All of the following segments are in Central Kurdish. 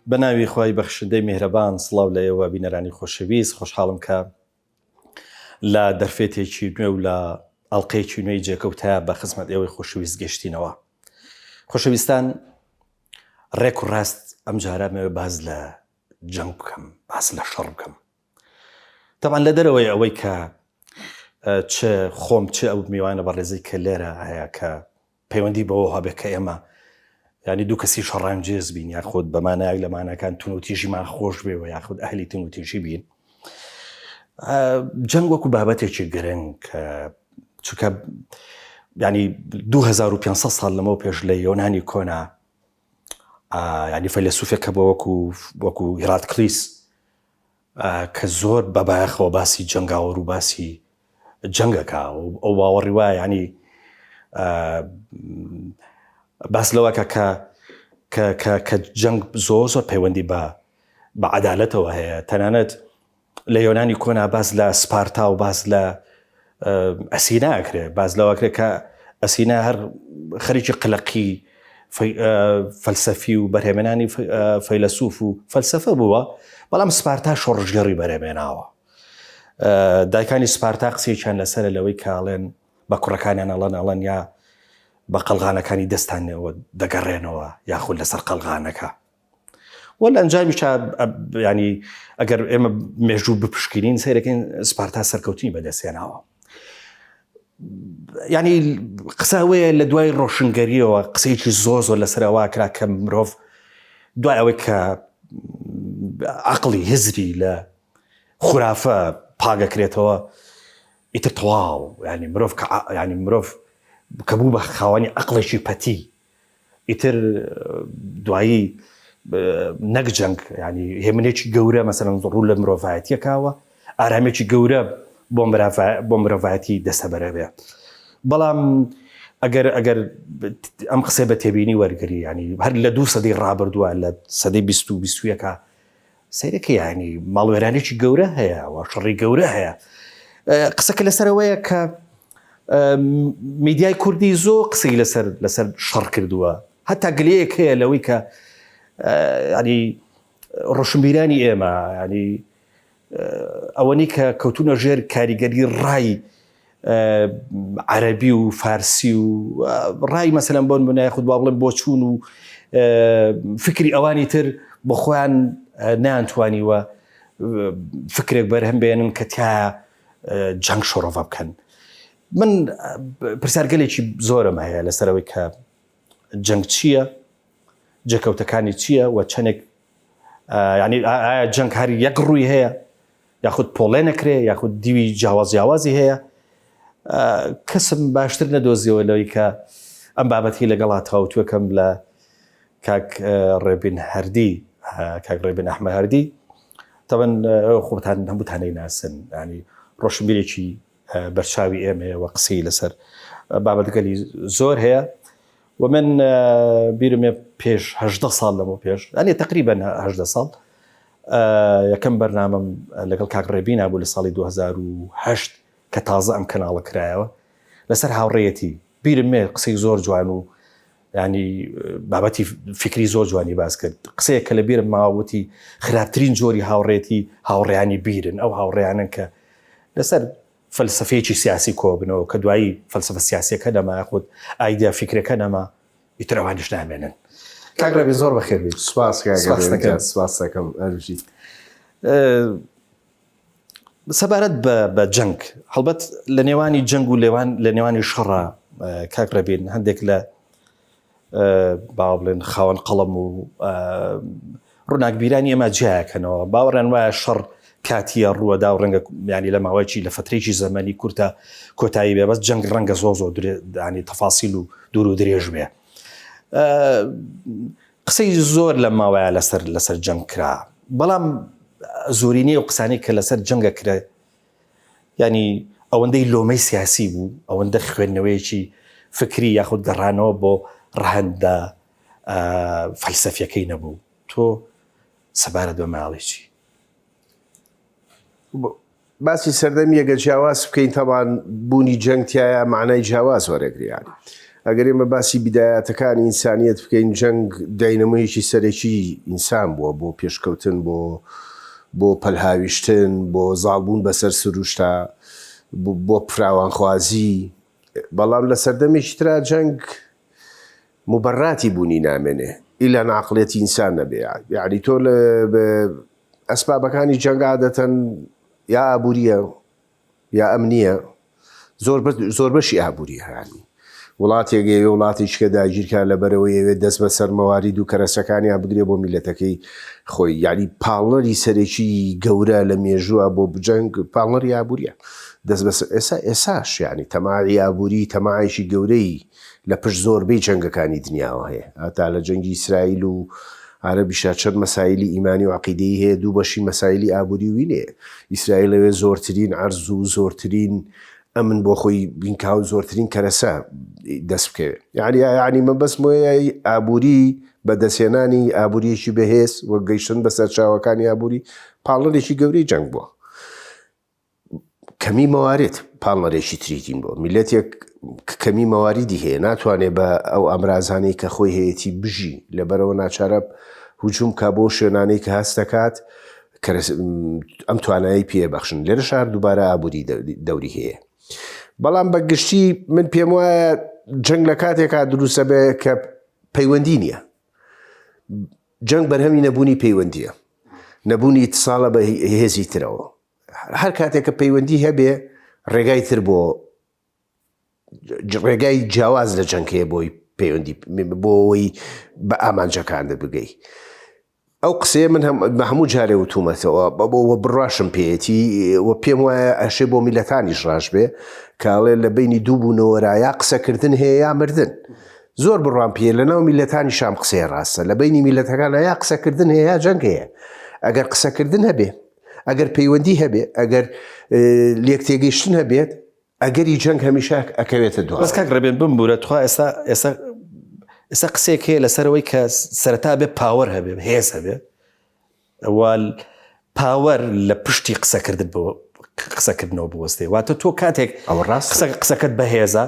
بەناوی خوای بەخشندەی میهرەبان سڵاو لە ئێوە بینەرانی خۆشەویست خۆشحاڵم کە لە دەرفێتێکی نوێ و لە ئەڵقەیەکی نوێی جێکەوتە بە خزمەت ئێوەی خۆشەویست گەشتینەوە. خۆشەویستان ڕێک و ڕاست ئەم جارامەوە باز لە جەنگ بکەم، باز لە شەڕ بکەم. تەمان لە دەرەوەی ئەوەی کە چ خۆم چ ئەو میوانە بەڕێزەی کە لێرە هەیە کە پەیوەندی بەوە هەبێت کە ئێمە ینی دوو کەسی شەڕان جێز بین یاخود بەمانایەک لەمانەکان تونوتیژیمان خۆش بێەوە یاخود ئەهلی تونوتیژی بین. جەنگ وەکو بابەتێکی گرنگ چونکە ینی 2500 ساڵ لەمەوە پێش لە یۆنانی کۆنا ینی فەیلسوفێکە بە وەکو هێراتکلیس کە زۆر بەبایەخەوە باسی جەنگاوەڕ و باسی جەنگەکە ئەو باوەڕی وایە ینی باس لەوەکە کە جەنگ زۆر پەیوەندی بە عەدالەتەوە هەیە. تەنانەت لە یۆنانی کۆنا باز لە سپارتا و باز لە ئەسینا ئەکرێ، باز لەوەکرێت کە ئەسینا هەر خەریکی قلەقی فەلسەفی و بەرهێمێنانی فەیلسوف و فەلسەفە بووە، بەڵام سپارتا شۆڕژگەڕی بەرهێمێناوە. دایکانی سپارتا قسەیەکیان لەسەرە لەوەی کاڵێن بە کوڕەکانیان ئەڵەن یا بە قەلغانەکانی دەستانەوە دەگەڕێنەوە یاخود لەسەر قەلغانەکە. وە لە ئەنجامیشا ینی ئەگەر ئێمە مێژوو بپشکینین سەیرەکەین سپارتا سەرکەوتنی بەدەستێناوە. ینی قساوەیە لە دوای ڕۆشنگەریەوە قسەیەکی زۆر لەسەرەوە کرا کە مرۆڤ دوای ئەوەی کە عەقڵی هزری لە خورافە پاگەکرێتەوە ئیتر تەواو ینی مرۆڤ کە بوو بە خاوەنی عەقڵێکی پەتی ئیتر دوایی نەک جەنگ ینی هێمنێکی گەورە مەسەلەن ڕوو لە مرۆڤایەتیەکاوە ئارامێکی گەورە بۆ مرۆڤایەتی دەستەبەرە بێ. بەڵام ئەگەر ئەم قسە بە تێبینی وەرگری ینی هەر لە 2 سەدەی ڕابردووە لە سەدەی 20-21 سەیرەکە ینی ماڵوێرانێکی گەورە هەیە و شەڕی گەورە هەیە. قسەکە لەسەرەوەیە کە میدیای کوردی زۆر قسەی لەسەر شەڕ کردووە، هەتا گلەیەک هەیە لەوەی کە ینی ڕۆشنبیرانی ئێمە ینی ئەوەنی کە کەوتونە ژێر کاریگەری ڕای عەرەبی و فارسی و ڕای مەسەلەن بۆ نمونە یاخود با بڵێن بۆ چوون و فکری ئەوانی تر بۆ خۆیان نەیانتوانیوە فکرێک بەرهەم بێنن کە تیا جەنگ شۆڕەڤە بکەن. من پرسیارگەلێکی زۆرم هەیە لەسەرەوەی کە جەنگ چییە، جێکەوتەکانی چییە و چەندێک ینی ئایا جەنگ هەر یەک ڕووی هەیە یاخود پۆڵێ نەکرێ یاخود دیوی جیاوازی هەیە. کەسم باشتر نەدۆزیەوە لەوەی کە ئەم بابەتی لەگەڵ هاتەوەکەم لە کاک ڕێبین هەردی کاک ڕێبین ئەحمەد هەردی. تەبەن خۆتان هەمووتانەی ناسن ینی ڕۆشنبیرێکی بەرچاوی ئێمەیە و قسەی لەسەر بابەتگەلی زۆر هەیە. و من بیرمێ پێش 18 ساڵ لەمە پێش ینی تقریبەن 18 ساڵ یەکەم بەرنامەم لەگەڵ کاک ڕێبینە بوو لە ساڵی 2008 کە تازە ئەم کەناڵە کرایەوە لەسەر هاوڕێیەتی. بیرمێ قسەی زۆر جوان و ینی بابەتی فکری زۆر جوانی باس کرد. قسەیە کە لە بیرم ماوەتی خراپترین جۆری هاوڕێتی هاوڕێیانی بیرن، ئەو هاوڕێیانن کە لەسەر فەلسەفەیەکی سیاسی کۆبنەوە کە دوایی فەلسەفە سیاسیەکە نەما یاخود ئایدیا فکرەکە نەما ئیتر ئەوانیش نامێنن. کاک ڕێبین زۆر بەخێر بیت. سپاس دەکەم ئەلوژی. سەبارەت بە جەنگ هەڵبەت لە نێوانی جەنگ و لە نێوانی شەڕە کاک ڕێبین هەندێک لە با بڵێن خاوەن قەڵەم و ڕووناکبیرانی ئێمە جیایەکەنەوە باوەڕیان وایە شەڕ کاتیە ڕووەدا و ڕەنگە ینی لە ماوەیەکی لە فترێکی زەمانی کورتە کۆتایی بێ، بەس جەنگ ڕەنگە زۆر ینی تەفاسیل و دوور و درێژ بێ. قسەی زۆر لە ماوەیە لەسەر جەنگ کرا، بەڵام زۆرینەی و قسانەی کە لەسەر جەنگە کرا ینی ئەوەندەی لۆمەی سیاسی بوو، ئەوەندە خوێندنەوەیەکی فکری یاخود گەڕانەوە بۆ ڕەهەندە فەلسەفیەکەی نەبوو. تۆ سەبارەت بە ماڵێکی باسی سەردەمی ئەگە جیاواز بکەین تەمان بوونی جەنگ تایە معنای جیاواز وەرەگریانی ئەگەر ئێمە باسی بیدایەتەکانی ئینسانیەت بکەین جەنگ داینەمەیەکی سەرەکی ئینسان بووە بۆ پێشکەوتن بۆ پەلهاویشتن بۆ زاڵبوون بەسەر سروشتا بۆ فراوانخوازی بەڵام لە سەردەمێکی ترا جەنگ مبەڕاتی بوونی نامێنێ ئیلا ناقڵێتی ئینسان نەبێ یعنی تۆ لە ئەسبابەکانی جەنگ عادەتەن یا ئابووریە یا ئەمنیە زۆر بەشی ئابووریە هانی وڵاتێک وڵاتیشکە داگیرکە لەبەرەوەی ئەوێت دەست بە سەر مەوارید و کەرەسەکانیان بگرێ بۆ میلەتەکەی خۆی یعنی پاڵنەری سەرەکی گەورە لە مێژووە بۆ بجەنگ پاڵنەری ئابووریە دەست بە ئێساش یعنی تەماعی ئابووری تەماعیشی گەورەی لە پشت زۆربەی جەنگەکانی دنیاوە هەیە هەتا لە جەنگی ئیسرائیل و عەرەبیشا چەند مەسایلی ئیمانی و عەقیدەی هەیە دوو بەشی مەسایلی ئابووری وینێ ئیسرائیل لەوێ زۆرترین عەرز و زۆرترین ئەمن بۆ خۆی بینکاو زۆرترین کەرەسە دەست بکەوێت یعنی من بەس وەیە ئابووری بەدەستێنانی ئابووریەکی بەهێز وە گەیشتن بەسەر چاوەکانی ئابووری پاڵنەرێکی گەورەی جەنگ بووە کەمی مەوارد پاڵنەرێکی تریتین بۆ میلەتێک کەمی مەواریدی هەیە ناتوانێت بە ئەو ئەمرازانەی کە خۆی هەیەی بژی لەبەرەوە ناچارە هجووم کا بۆ شوێنانەی کە هەست دەکات ئەم توانایی پێبەخشن لێرە شار دووبارە ئابووری دەوری هەیە بەڵام بە گشتی من پێم وایە جەنگ لە کاتێکا دروستە بێ کە پەیوەندی نییە جەنگ بەرهەمی نەبوونی پەیوەندیە نەبوونی ئیتساڵە بە هێزی ترەوە هەر کاتێک کە پەیوەندی هەبێ ڕێگای تر بۆ ڕێگای جیاواز لە جەنگ هەیە بۆی پەیوەندی بۆەوەی بە ئامانجەکان دەبگەی ئەو قسەیە من هەموو جارێ وتومەتەوە بۆ بڕاشم پێێتی وە پێم وایە ئەشێ بۆ میلەتانیش ڕاش بێ کاڵێ لە بینی دوو بوونەوەرا یا قسەکردن هەیە یا مردن زۆر بڕوان پێ لەناو میلەتانی شام قسەیە ڕاستە لە بینی میلەتەکانە یا قسەکردن هەیە یا جەنگ هەیە ئەگەر قسەکردن هەبێ ئەگەر پەیوەندی هەبێ ئەگەر لێک تێگەیشتن هەبێت ئەگەری جەنگ هەمیشە ئەکەوێتە دووە بەس کاک ڕێبێن بمبورە تخوا ئێستا قسێک هەیە لەسەرەوەی کە سەرەتا بێ پاوەەر هەبێ هێز هەبێ ئەوە پاوەەر لە پشتی قسەکردنەوە بوەستێ واتە تۆ کاتێک قسەکەت بە هێزە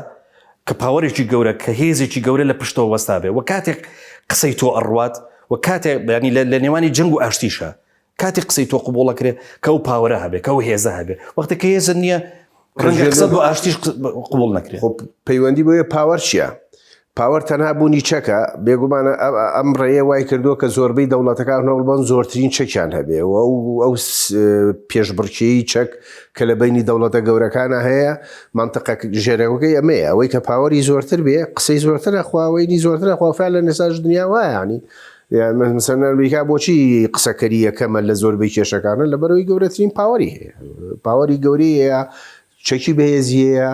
کە پاوەێکی گەورە کە هێزێکی گەورە لە پشتەوە وەستا بێ و کاتێک قسەی تۆ ئەڕوات و کاتێک ینی لە نێوانی جەنگ و ئاشتیشە کاتێک قسەی تۆ قبوڵەکرێ کە و پاوەرە هەبێ کە و هێزە هەبێ وەختە کە هێزە نییە قسە بۆ ئاشتیش قبوڵ نەکرێت پەیوەندی بۆیە پاوەەر چییە؟ پاوەەر تەنها بوونی چەکە بێگومانە ئەم ڕێیە وای کردووە کە زۆربەی دەوڵەتەکان نەوڵبان زۆرترین چەکیان هەبێ و ئەو پێشبڕکێی چەک کە لە بینی دەوڵەتە گەورەکانە هەیە منطقە ژێرەوەکەی ئەمەیە ئەوەی کە پاوەری زۆرتر بێ قسەی زۆرترە خواوەی زۆرترە خواافال لە نێساژ دنیا وایە ینی مثلەن ئەمریکا بۆچی قسەکەری یەکەمە لە زۆربەی کێشەکانە لەبەرەوەی گەورەترین پاوەری هەیە پاوەری گەورەی هەیە چەکی بەهێزیەیە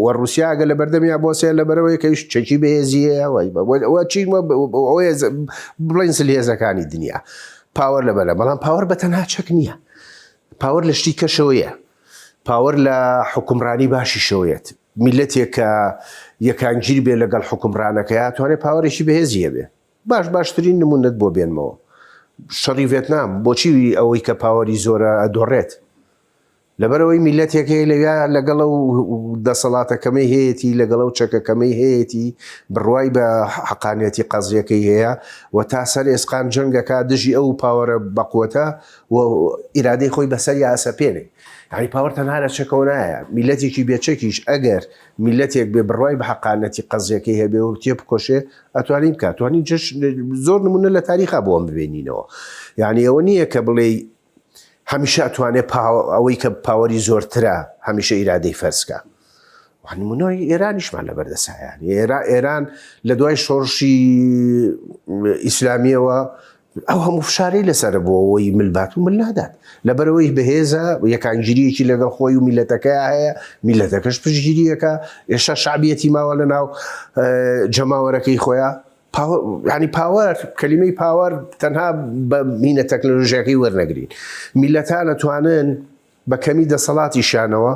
وە رووسیاگە لە بەردەمیا بۆسێ لە بەرەوەی کەیش چەکی بەهێزیەیە ئەوە بڵین سل هێزەکانی دنیا پاوەەر لە بەرە بەڵام پاوەەر بە تەنها چەک نییە پاوەەر لە شتی کەشەوەیە پاوەەر لە حکومڕانی باشی شەوەیەت میلەتێک کە یەکانگیر بێ لەگەڵ حکومڕانەکەی توانێت پاوەێکی بەهێزیە بێ باشترین نمونەت بۆ بێنمەوە شەڕی ڤێتنام بۆچی ئەوەی کە پاوەری زۆرە ئەدۆڕێت لەبەرەوەی میلەتێکی لەویا لەگەڵ و دەسەڵاتەکەمەی هەیەی لەگەڵ و چەکەکەمەی هەیەی بڕوای بە حەقانەتی قەزیەکەی هەیە و تا سەر ئێسقان جەنگەکە دژی ئەو پاوەرە بەقوتە و ئیرادەی خۆی بەسەر یاسەپێنێ یعنی پاوەەر تەنها لە چەکەوە نایە میلەتێکی بێچەکیش ئەگەر میلەتێک بێ بڕوای بە حەقانەتی قەزیەکەی هەبێ و تێ بکۆشێ ئەتوانین بکات توانین زۆر نمونە لە تاریخا بۆم ببێنینەوە یعنی ئەوە نییە کە بڵێ هەمیشە ئەتوانێت ئەوەی کە پاوەری زۆرترە هەمیشە ئیرادەی فەرزکە نمونەوەی ئێرانیشمان لە بەردەسایان ئێران لە دوای شۆڕشی ئیسلامیەوە ئەو هەموو فشارەی لەسەر بۆ ئەوەی ملبات و مل نادات لەبەرەوەی بەهێزە یەکانگیریەکی لەگەڵ خۆی و میلەتەکە هەیە میلەتەکەش پشتگیریەکە ئێشتا شعبیەتی ماوە لە ناو جەماوەرەکەی خۆیان ینی پاوەەر کەلیمەی پاوەەر تەنها بە مینە تەکنۆلۆژیەکەی وەرنەگرین میلەتان ئەتوانن بە کەمی دەسەڵاتی شانەوە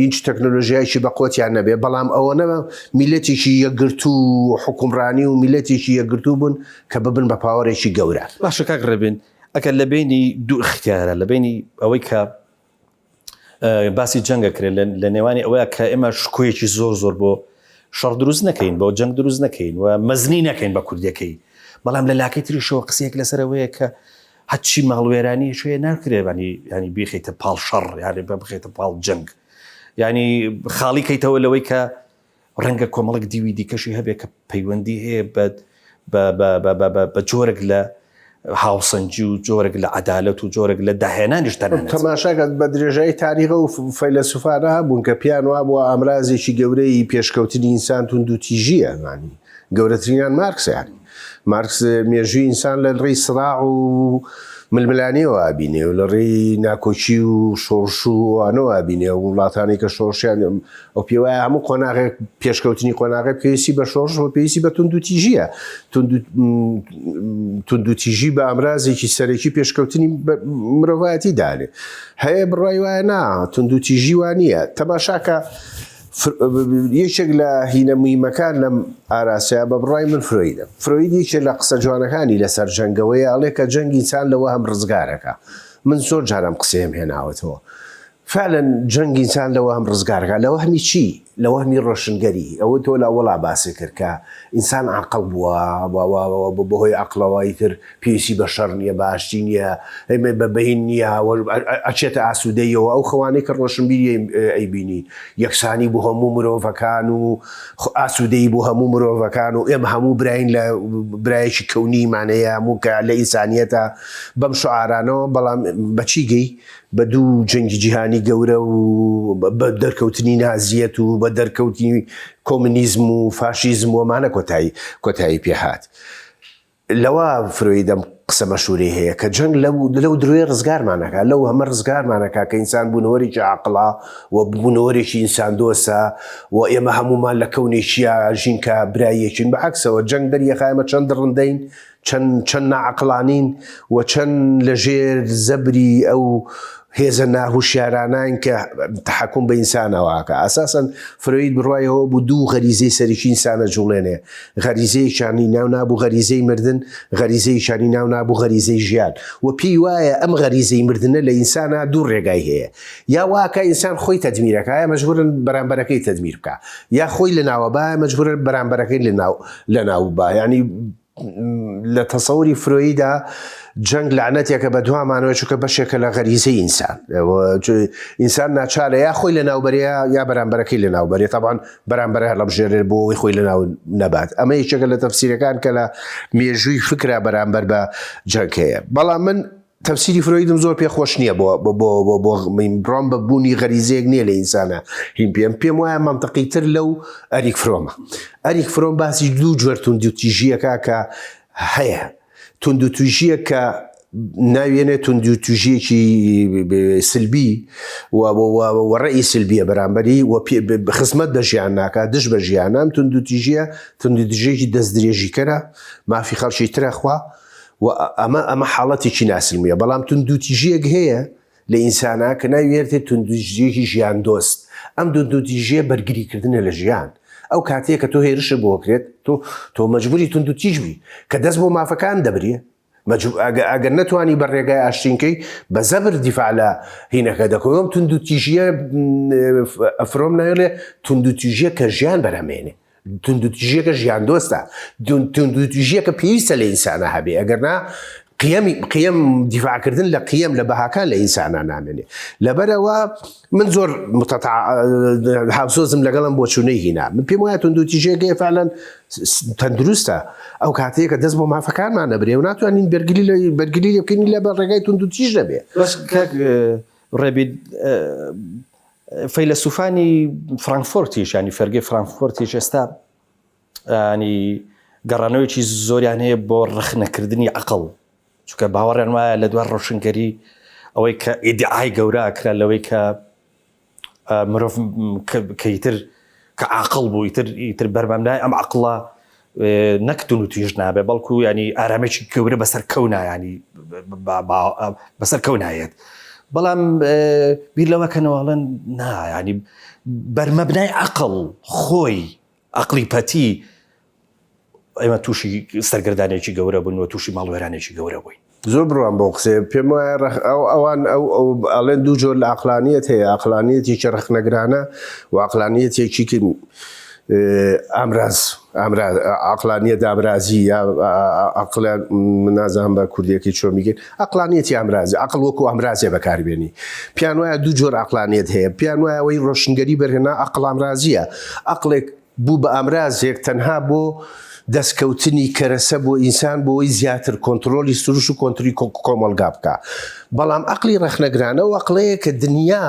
هیچ تەکنۆلۆژیایکی بە قۆتیان نەبێ بەڵام ئەوە نەبە میلەتێکی یەکگرتو و حکومڕانی و میلەتێکی یەکگرتو بوون کە ببن بە پاوەڕێکی گەورە باشە کاک ڕێبێن ئەگەر لە بینی دوو اختیارە لە بینی ئەوەی کە باسی جەنگەکرێت لە نێوانی ئەوەیە کە ئێمە شکۆیەکی زۆر بۆ شەڕ دروست نەکەین بۆ جەنگ دروست نەکەین و مەزنی نەکەین بە کوردەکەی بەڵام لە لاکەی تریشەوە قسەیەک لەسەرەوەیە کە هەچی ماڵوێرانی شوێ ناکرێبانی ینی بیخیتە پاڵ شەڕ یاری بە بخێتە پاڵ جەنگ ینی خاڵی کەیتەوە لەوەی کە ڕەنگە کۆمەڵک دیوی دیکەشی هەبێت کە پەیوەندی هەیە بە جۆرێک لە هاوسەنجی و جۆرێک لە عەدالەت و جۆرێک لە داهێنانیش تەنانەت تەماشاکات بە درێژایی تاریخە و فەیلسوفانە هەبوون کە پیان وابووە ئامرازێکی گەورەی پێشکەوتنی ئینسان تونند و تیژیە مانی گەورەترینیان مارکسیان مارکس مێژووی ئینسان لە ڕێی سڕاع و ململانیەوە ئابینێ و لە ڕێی ناکۆچی و شۆڕش و ئەوانەوە ئابینێ و وڵاتانی کە شۆڕشیان ئەو پێ وایە هەموو قۆناغێک پێشکەوتنی قۆناغی پێویستی بە شۆڕش و پێویستی بە تونند و تیژیە تونند و تیژی بە ئامرازێکی سەرەکی پێشکەوتنی مرۆڤایەتی دانێ هەیە بڕای وایە نا تونند و تیژی وانە تەماشاکە یەکێک لە هینەمویمەکان لەم ئاراسەیە بە بڕای من فرۆید یەکێک لە قسە جوانەکانی لەسەر جەنگەوەی ئەڵێ کە جەنگ ئینسان لەوە هەم ڕزگارەکە من زۆر جارم قسەیەم هێناوەتەوە فعلا جەنگ ئینسان لەوە هەم ڕزگارەکە لەوە هەمی چی لەوە هەمی ڕۆشنگەری ئەوە تۆ لە وەڵا باسی کرد کە ئینسان عەقڵ بووە بەهۆی عەقڵەوەی تر پێویستی بە شەڕ نییە باشتی نییە بە بەهین نییە ئەچێتە ئاسوودەیەوە ئەو خەوانەی کە ڕۆشنبیری ئەیبینی یەکسانی بۆ هەموو مرۆڤەکان و ئاسوودەی بۆ هەموو مرۆڤەکان و ئێمە هەموو براین لە برایەکی کەونیمانەیە هەموو کە لە ئینسانیەتە بەم شعارانەوە بەڵام بەچی گەی بە دوو جەنگی جیهانی گەورە و بە دەرکەوتنی نازیەت و بە دەرکەوتنی کۆمونیزم و فاشیزم وەمانە کۆتایی پێهات لەوە فرۆیدەم قسە مەشهوری هەیە کە جەنگ لەو درۆی ڕزگارمانەکە لەو هەمە ڕزگارمانەکە کە ئینسان بوونەوەرێکی عەقڵە و بوونەوەرێکی ئینسان دۆسە و ئێمە هەمومان لە کەونێکیە ژین کە برایەکین بەعەکسەوە جەنگ دەریەخە ئێمە چەند ڕندەین چەند ناعەقڵانین و چەند لەژێر زەبری ئەو هێزە ناهوشیارانان کە تحکم بە ئینسانەوەکە ئاساسەن فرۆید بڕایەوە بوو دوو غەریزەی سەرەکی ئینسانە جوڵێنێ غەریزەیەکیانی ناو نابوو غەریزەی مردن غەریزەیەکیانی ناو نابوو غەریزەی ژیان و پێی وایە ئەم غەریزەی مردنە لە ئینسانە دوو ڕێگای هەیە یا واکە ئینسان خۆی تەدمیرەکە یا مەجبورن بەرامبەرەکەی تەدمیر بکە یا خۆی لەناوە با مەجبورە بەرامبەرەکەی لەناو با ینی لە تەسەوری فرۆیدا جەنگ لعنەتێکە بە دوامانەوە چونکە بەشێکە لە غەریزەی ئینسان ئینسان ناچارە یا خۆی لە ناوبەرەیە یا بەرامبەرەکەی لە ناوبەرێ تەبان بەرامبەرە هەر لەبژێرێت بۆ ئەوی خۆی لە ناو نەبات ئەمە یەکێکە لە تەفسیرەکان کە لە مێژووی فکرە بەرامبەر بە جەنگ هەیە بەڵام من تەفسیری فرۆیدم زۆر پێخۆش نییە بۆ بڕام بە بوونی غەریزەیەک نییە لە ئینسانە هین پێم وایە مەنتەقی تر لەو ئەریک فرۆمە ئەریک فرۆم باسی دوو جۆر تونند و تیژیەکە کە هەیە تونند و تیژیە کە ناوێنێت تونند و تیژیەکی سلبی و ڕێی سلبیە بەرامبەری و خزمەت بە ژیان ناکات دش بە ژیانام تونند و تیژیەکی دەست درێژیکەرە مافی خەڵکی ترەخوا و ئەمە حاڵەتێکی ناسلمیە بەڵام تونند و تیژیەک هەیە لە ئینسانە کە ناوێتێت تونند و تیژیەکی ژیان دۆست ئەم تونند و تیژیە بەرگریکردنە لە ژیان ئەو کاتەیە کە تۆ هێرشە بۆکرێت تۆ مەجبوری تونند و تیژبی کە دەست بۆ مافەکان دەبرێ ئەگەر نەتوانی بە ڕێگای ئاشتینکەی بە زەبر دیفاع لە هینەکە دەکەوم تونند و تیژیە ئەفرۆم ناوێڵێ تونند و تیژیە کە ژیان بەرهەمێنێ تونند و تیژیەکە ژیان دۆستە تونند و تیژیەکە پێویستە لە ئینسانە هەبێ ئەگەرنا قیەم دیفاعکردن لە قیەم لە بەهاکان لە ئینسانە نامێنێ لەبەرەوە من زۆر هاوسۆزم لەگەڵم بۆ چوونەی هینا من پێم وایە تونند و تیژیەکە فعلەن تەندروستە ئەو کاتەیە کە دەست بۆ مافەکانمان نەبرێ و ناتوانین بەرگری لێ بکەین لە بە ڕێگای تونند و تیژ نەبێ ڕێبید فەیلسوفانی فرانکفۆرتیش ینی فەرگەی فرانکفۆرتیش ئێستا ینی گەڕانەوەیکی زۆریان هەیە بۆ ڕخنەکردنی عەقڵ چونکە باوەڕیان وایە لە دوای ڕۆشنگەری ئەوەی کە ئیدعای گەورە ئەکرا لەوەی کە مرۆڤ کەیتر کە عاقڵ بوو ئیتر بەرمەمنای ئەم عەقڵە نەک تونند و تیژ نابێ بەڵکو ینی ئارامێکی گەورە بەسەر کەونا ینی بەسەر کەونایەت بەڵام بیر لەوە کەنەوەڵەن نا ینی بەرمەبنای عەقڵ خۆی عەقڵی پەتی ئێمە تووشی سەرگردانێکی گەورە بوون و تووشی ماڵوێرانێکی گەورە بووین زۆر بڕوان بۆ قسێ پێم وایە ئەوان ئەڵێن دوو جۆر لە عەقلانیەت هەیە عەقلانیەتێکی ڕخنەگرانە و عەقلانیەتێکی ئامراز عقلانیت ئامرازی عقل نازانم بە کوردیەکەی چۆن میگەن عقلانیەتی ئامرازی عقل وەکو ئامرازێ بەکاربێنی پیان وایە دوو جۆر عقلانیت هەیە پیان وایە ئەوەی ڕۆشنگەری بەرهێنا عقل ئامرازیە عقلێک بوو بە ئامرازێک تەنها بۆ دەستکەوتنی کەرەسە بۆ ئینسان بۆی زیاتر کۆنتترۆلی سروش و کۆنتتری کۆمەلگا بکە بەڵام عقلی ڕەخنەگرانە و عقلەیە کە دنیا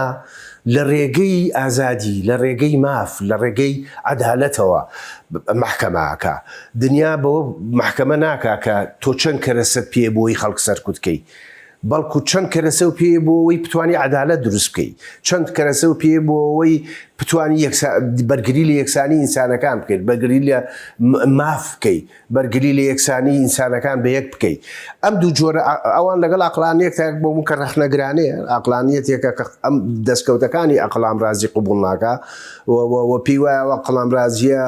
لە ڕێگەی ئازادی لە ڕێگەی ماف لە ڕێگەی عەدالەتەوە محکەمەکە دنیا بەوە محکەمە ناکا کە تۆ چەند کەرەسەت پێ بۆی خەڵک سەرکوت بکەی بەڵکو چەند کەرەسە و پێ بۆەوەی بتوانانی عەدالەت دروست بکەی چەند کەرەسە و پێ بۆەوەی بتوانی بەرگری لە یەکسانی ئینسانەکان بکەیت بەرگری لە ماف بکەی بەرگری لە یەکسانی ئینسانەکان بە یەک بکەیت ئەم دوو جۆرە ئەوان لەگەڵ عقلانیەک تا بۆ من کە ڕەخنەگرانەیە عقلانیەتێکە ئەم دەستکەوتەکانی عقل ئامرازی قبوڵ ناکە و پێی وایە عقل ئامرازیە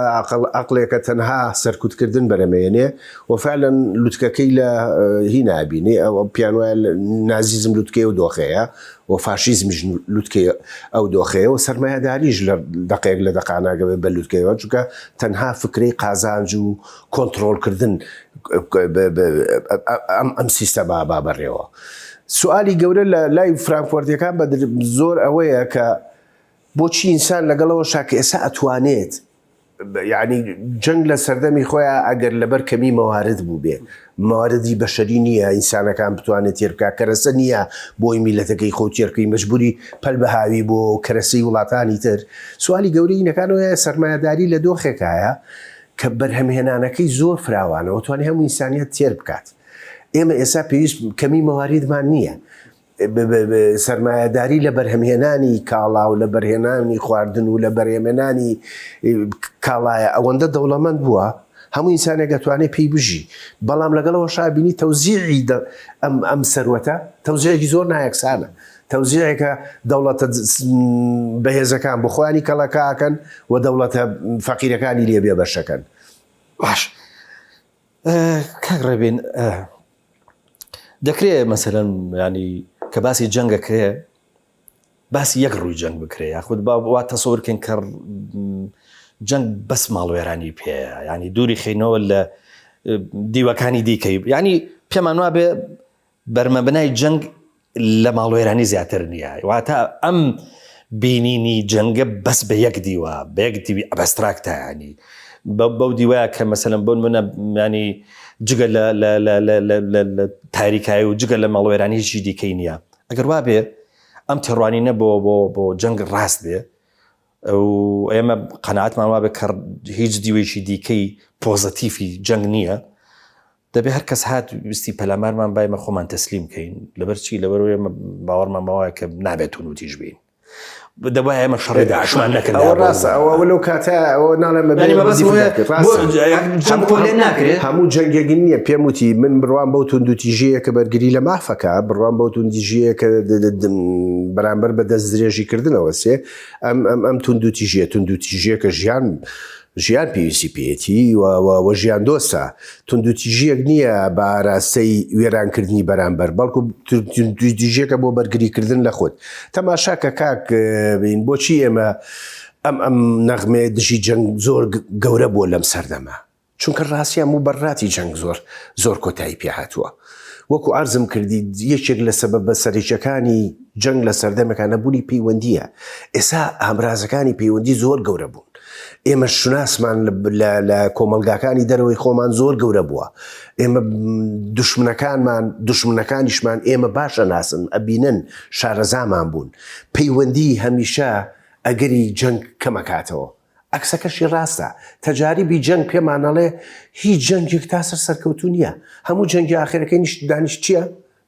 عقلێکە تەنها سەرکوتکردن بەرەمێنێ و فعلاً لوتکەکەی لە هی نابینێ ئەو پیان وایە نازیزم لوتکەی و دۆخەیە و فاشیزمیش لوتکەی ئەو دۆخەیە و سەرمایه‌داریش لە دقەیەک لە دەقاناگەوێت بە لوتکەیەوە چونکە تەنها فکرەی قازانج و کۆنتترۆلکردن ئەم سیستەما با بەڕێوە سوالی گەورە لە لای فرانکفۆرتیەکان بە زۆر ئەوەیە کە بۆچی ئینسان لەگەڵەوە شاکە ئێستا ئەتوانێت یعنی جەنگ لە سەردەمی خۆیان ئەگەر لەبەر کەمی مەوارد بوو بێ مەواردی بەشەری نییە ئینسانەکان بتوانێت تێرکا کەرەسە نییە بۆی میلەتەکەی خۆ تێرکەی مەجبوری پەل بەهاوی بۆ کەرەسەی وڵاتانی تر سوالی گەورەی نەکانەوەیە سەرمایه‌داری لە دۆخێکایە کە بەرهەمهێنانەکەی زۆر فراوانەوە توانێت هەموو ئینسانیەت تێر بکات ئێمە ئێستا پێویست کەمی مەواریدمان نییە سەرمایه‌داری لە بەرهەمهێنانی کاڵا و لە بەرهێنانی خواردن و لە بەرهەمهێنانی کاڵایە ئەوەندە دەوڵەمەند بووە هەموو ئینسانێک دەتوانێت پێی بژی بەڵام لەگەڵەوە شابینی تەوزیعی ئەم سەروەتە تەوزیعێکی زۆر نایەکسانە تەوزیعێکە دەوڵەتە بەهێزەکان بۆ خۆیانی کەڵەکەکەن و دەوڵەتە فەقیرەکانی لێبێ بەشەکەن باش کاک ڕێبین دەکرێت مەسەلەن ینی کە باسی جەنگەکرێ باسی یەک ڕووی جەنگ بکرێ یاخود وا تەسەوورکەن کە جەنگ بەس ماڵوێرانی پێەیە ینی دووری خینەوە لە دیوەکانی دیکەی ینی پێمان وا بێ بەرمەبنای جەنگ لە ماڵوێرانی زیاتر نییە واتە ئەم بینینی جەنگە بەس بە یەک دیوە بە یەک دیوی ئەبەستراکتە ینی بەو دیوایە کە مەسەلەن بۆن منە ینی جگە لە تاریکایی و جگە لە ماڵوێرانی هیچی دیکەی نییە ئەگەر وا بێ ئەم تێڕوانینە بۆ جەنگ ڕاست بێ و ئێمە قەناعەتمان وا بێ کە هیچ دیوێکی دیکەی پۆزەتیفی جەنگ نییە دەبێ هەر کەس هات ویستی پەلامارمان بایمە خۆمان تەسلیم بکەین لەبەر چی لەبەر ئێمە باوەڕمان بەوایە کە نابێت و نوتیش بین دەبای ئێمە شەڕی داعشمان نەکرد ئەوە ڕاستە ئەوە لەو کاتە ئەوە هەموو جەنگێکی نییە پێم وتی من بڕوان بەو توندوتیژەیە کە بەرگری لە مافەکە بڕوان بەو توندیژەیە کە بەرامبەر بە دەست درێژی کردنەوە سێ ئەم توندوتیژەیە کە ژیان پێویستی پێێتی و ژیان دۆستە توندوتیژیەک نییە بە ئاراستەی وێرانکردنی بەرامبەر بەڵکو توندوتیژیەکە بۆ بەرگریکردن لە خۆت تەماشاکە کاک بین بۆچی ئێمە ئەم نەغمێ دژی جەنگ زۆر گەورە بووە لەم سەردەما چونکە ڕاستیان و بەرڕاتی جەنگ زۆر کۆتایی پێهاتووە وەکو ئارزم کردی یەکێک لە سەبەب بە سەرچەکانی جەنگ لە سەردەمەکان نەبوونی پەیوەندیە ئێستا ئامرازەکانی پەیوەندی زۆر گەورە بوون ئێمە شناسمان لە کۆمەلگاکانی دەرەوەی خۆمان زۆر گەورە بووە ئێمە دوشمنەکانیشمان ئێمە باشە ناسن ئەبینن شارەزامان بوون پەیوەندی هەمیشە ئەگەری جەنگ کەمەکاتەوە ئەکسەکەشی ڕاستە تەجاریبی جەنگ پێمانەڵێ هیچ جەنگێک تا سەرکەوتو نییە هەموو جەنگی ئاخرەکەی دانیش چییە؟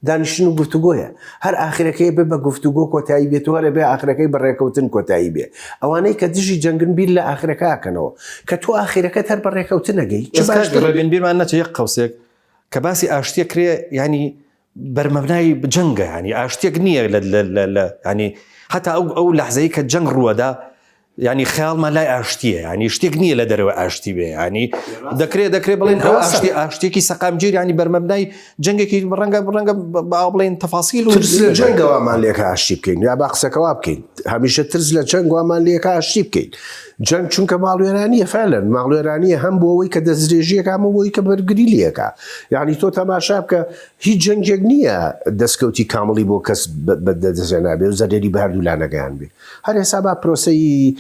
دانیشتن و گفتوگۆیە هەر ئاخرەکەی بێ بە گفتوگۆ کۆتایی بێتەوە لە بێ ئاخرەکەی بەڕێکەوتن کۆتایی بێ ئەوانەی کە دژی جەنگن بیر لە ئاخرەکەکەنەوە کە تۆ ئاخرەکەت هەر بەڕێکەوتن نەگەی ڕێبین بیرمان نەچێت یەک قەوسێک کە باسی ئاشتیە کرێ ینی بەرمەبنای جەنگە ینی ئاشتێک نییە لە ینی هەتا ئەو لەحزەی کە جەنگ ڕووەدا ینی خەیاڵمان لای ئاشتیە، ینی شتێک نییە لە دەرەوە ئاشتی بێ، ینی دەکرێت بڵێن ئاشتێکی سەقامگیر ینی بەرمەبنای جەنگێکی ڕەنگە باو بڵێن تەفاسیل و جەنگەوامان لێکە ئاشتی بکەین یا با قسەکەوا بکەین، هەمیشە ترس لە جەنگوامان لێکە ئاشتی بکەین. جەنگ چونکە ماڵوێرانیە فعلەن ماڵوێرانیە هەم بۆ ئەوەی کە دەستدرێژیەکە هەم بۆی کە بەرگری لێکە، یعنی تۆ تەماشا بکە هیچ جەنگێک نییە دەستکەوتی کامڵی بۆ کەس بەدەستێنابێ و زەرێری بە هەردوولانەگەیان بێ. هەر ئێستا با پرۆسەی